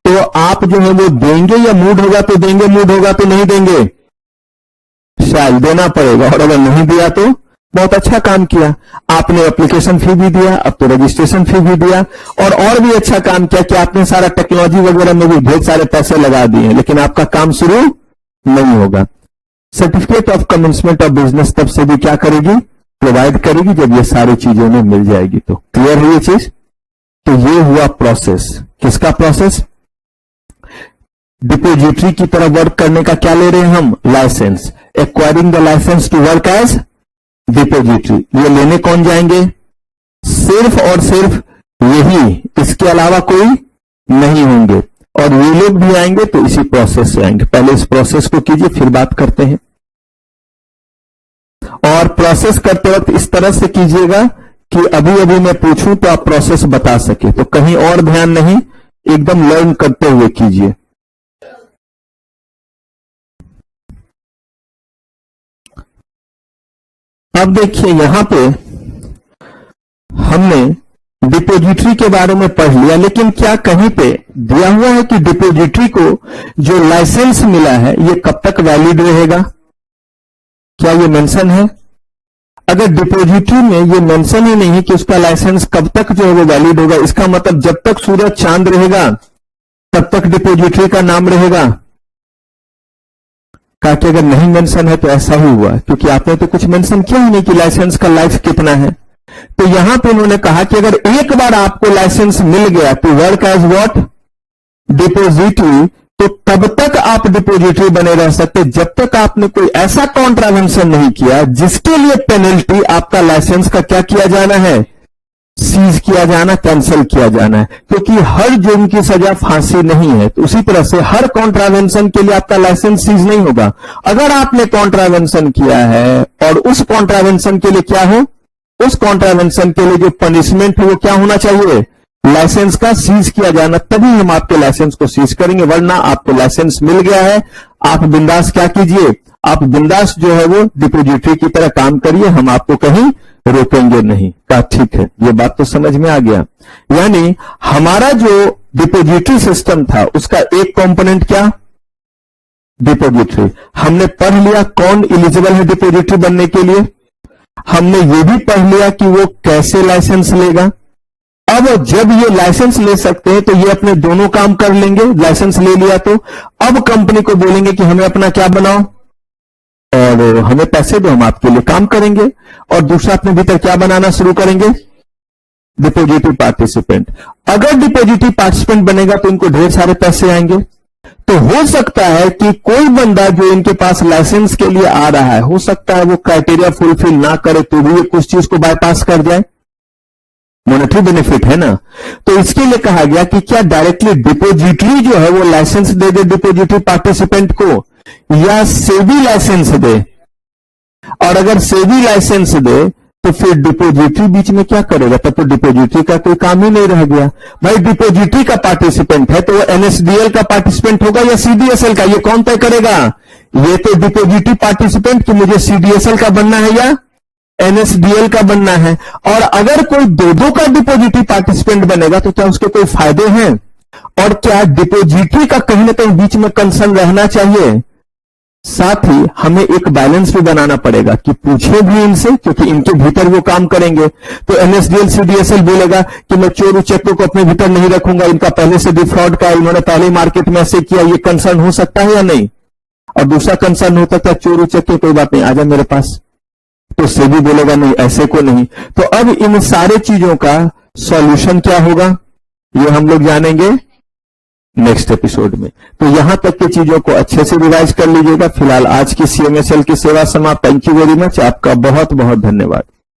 तो आप जो है वो देंगे, या मूड होगा तो देंगे, मूड होगा तो नहीं देंगे, शायद देना पड़ेगा। और अगर नहीं दिया तो बहुत अच्छा काम किया, आपने एप्लीकेशन फी भी दिया, अब तो रजिस्ट्रेशन फी भी दिया, और भी अच्छा काम किया कि आपने सारा टेक्नोलॉजी वगैरह में भी ढेर सारे पैसे लगा दिए, लेकिन आपका काम शुरू नहीं होगा। Certificate of commencement of business तब से भी क्या करेगी, प्रोवाइड करेगी, जब ये सारी चीजों में मिल जाएगी। तो क्लियर है ये चीज। तो ये हुआ प्रोसेस, किसका प्रोसेस, डिपोजिटरी की तरह वर्क करने का क्या ले रहे हैं हम, licence, acquiring the licence to work as depository. ये लेने कौन जाएंगे, सिर्फ और सिर्फ यही, इसके अलावा कोई नहीं होंगे, और ये लोग भी आएंगे तो इसी प्रोसेस से आएंगे। पहले इस प्रोसेस को कीजिए, फिर बात करते हैं। और प्रोसेस करते वक्त इस तरह से कीजिएगा कि अभी अभी मैं पूछूं तो आप प्रोसेस बता सके, तो कहीं और ध्यान नहीं, एकदम लर्न करते हुए कीजिए। अब देखिए यहां पे हमने डिपोजिटरी के बारे में पढ़ लिया, लेकिन क्या कहीं पे दिया हुआ है कि डिपोजिटरी को जो लाइसेंस मिला है ये कब तक वैलिड रहेगा, क्या ये मेंशन है? अगर डिपोजिटरी में ये मेंशन ही नहीं है कि उसका लाइसेंस कब तक जो है वो वैलिड होगा, इसका मतलब जब तक सूरज चांद रहेगा तब तक डिपोजिटरी का नाम रहेगा। कहा कि अगर नहीं मेंशन है तो ऐसा ही हुआ, क्योंकि आपने तो कुछ मेंशन किया ही नहीं कि लाइसेंस का लाइफ कितना है। तो यहां पे उन्होंने कहा कि अगर एक बार आपको लाइसेंस मिल गया तो वर्क एज व्हाट, डिपोजिटरी, तो तब तक आप डिपोजिटरी बने रह सकते जब तक आपने कोई ऐसा कॉन्ट्रावेंशन नहीं किया जिसके लिए पेनल्टी आपका लाइसेंस का क्या किया जाना है, सीज किया जाना, कैंसिल किया जाना है। क्योंकि हर जुर्म की सजा फांसी नहीं है, तो उसी तरह से हर कॉन्ट्रावेंशन के लिए आपका लाइसेंस सीज नहीं होगा। अगर आपने कॉन्ट्रावेंशन किया है और उस कॉन्ट्रावेंशन के लिए क्या हो, उस कॉन्ट्रावेंशन के लिए जो पनिशमेंट है वो क्या होना चाहिए, लाइसेंस का सीज किया जाना, तभी हम आपके लाइसेंस को सीज करेंगे। वरना आपको लाइसेंस मिल गया है, आप बिंदास क्या कीजिए, आप बिंदास जो है वो डिपोजिटरी की तरह काम करिए, हम आपको कहीं रोकेंगे नहीं। कहा ठीक है, ये बात तो समझ में आ गया। यानी हमारा जो डिपोजिटरी सिस्टम था उसका एक कंपोनेंट क्या, डिपोजिटरी। हमने पढ़ लिया कौन एलिजिबल है डिपोजिटरी बनने के लिए, हमने ये भी पढ़ लिया कि वो कैसे लाइसेंस लेगा। अब जब ये लाइसेंस ले सकते हैं तो ये अपने दोनों काम कर लेंगे, लाइसेंस ले लिया तो अब कंपनी को बोलेंगे कि हमें अपना क्या बनाओ और हमें पैसे दो, हम आपके लिए काम करेंगे। और दूसरा अपने भीतर क्या बनाना शुरू करेंगे, डिपोजिटरी पार्टिसिपेंट। अगर डिपोजिटरी पार्टिसिपेंट बनेगा तो इनको ढेर सारे पैसे आएंगे। तो हो सकता है कि कोई बंदा जो इनके पास लाइसेंस के लिए आ रहा है, हो सकता है वो क्राइटेरिया फुलफिल ना करे तो भी ये कुछ चीज को बाईपास कर जाए, मॉनेटरी बेनिफिट है ना। तो इसके लिए कहा गया कि क्या डायरेक्टली डिपोजिटरी जो है वो लाइसेंस दे दे डिपोजिटरी पार्टिसिपेंट को, या सेबी लाइसेंस दे। और अगर सेबी लाइसेंस दे तो फिर डिपोजिटरी बीच में क्या करेगा, तब तो डिपोजिटरी का कोई काम ही नहीं रह गया। भाई डिपोजिटरी का पार्टिसिपेंट है तो वो एनएसडीएल का पार्टिसिपेंट होगा या सीडीएसएल का, ये कौन तय करेगा, ये तो डिपोजिटरी पार्टिसिपेंट कि मुझे सीडीएसएल का बनना है या एनएसडीएल का बनना है। और अगर कोई दो का डिपोजिटरी पार्टिसिपेंट बनेगा तो क्या उसके कोई फायदे हैं, और क्या डिपोजिटरी का कहीं ना कहीं बीच में कंसर्न रहना चाहिए। साथ ही हमें एक बैलेंस भी बनाना पड़ेगा कि पूछे भी इनसे, क्योंकि इनके भीतर वो काम करेंगे। तो एनएसडीएल सीडीएसएल बोलेगा कि मैं चोर उचक्कों को अपने भीतर नहीं रखूंगा, इनका पहले से डिफ्रॉड का, इन्होंने पहले मार्केट में ऐसे किया, ये कंसर्न हो सकता है या नहीं। और दूसरा कंसर्न हो सकता है चोर उचक्के कोई बात नहीं, आजा मेरे पास, तो सेबी बोलेगा नहीं ऐसे को नहीं। तो अब इन सारे चीजों का सॉल्यूशन क्या होगा ये हम लोग जानेंगे नेक्स्ट एपिसोड में। तो यहां तक की चीजों को अच्छे से रिवाइज कर लीजिएगा। फिलहाल आज की सीएमएसएल की सेवा समाप्त। थैंक यू वेरी मच, आपका बहुत बहुत धन्यवाद।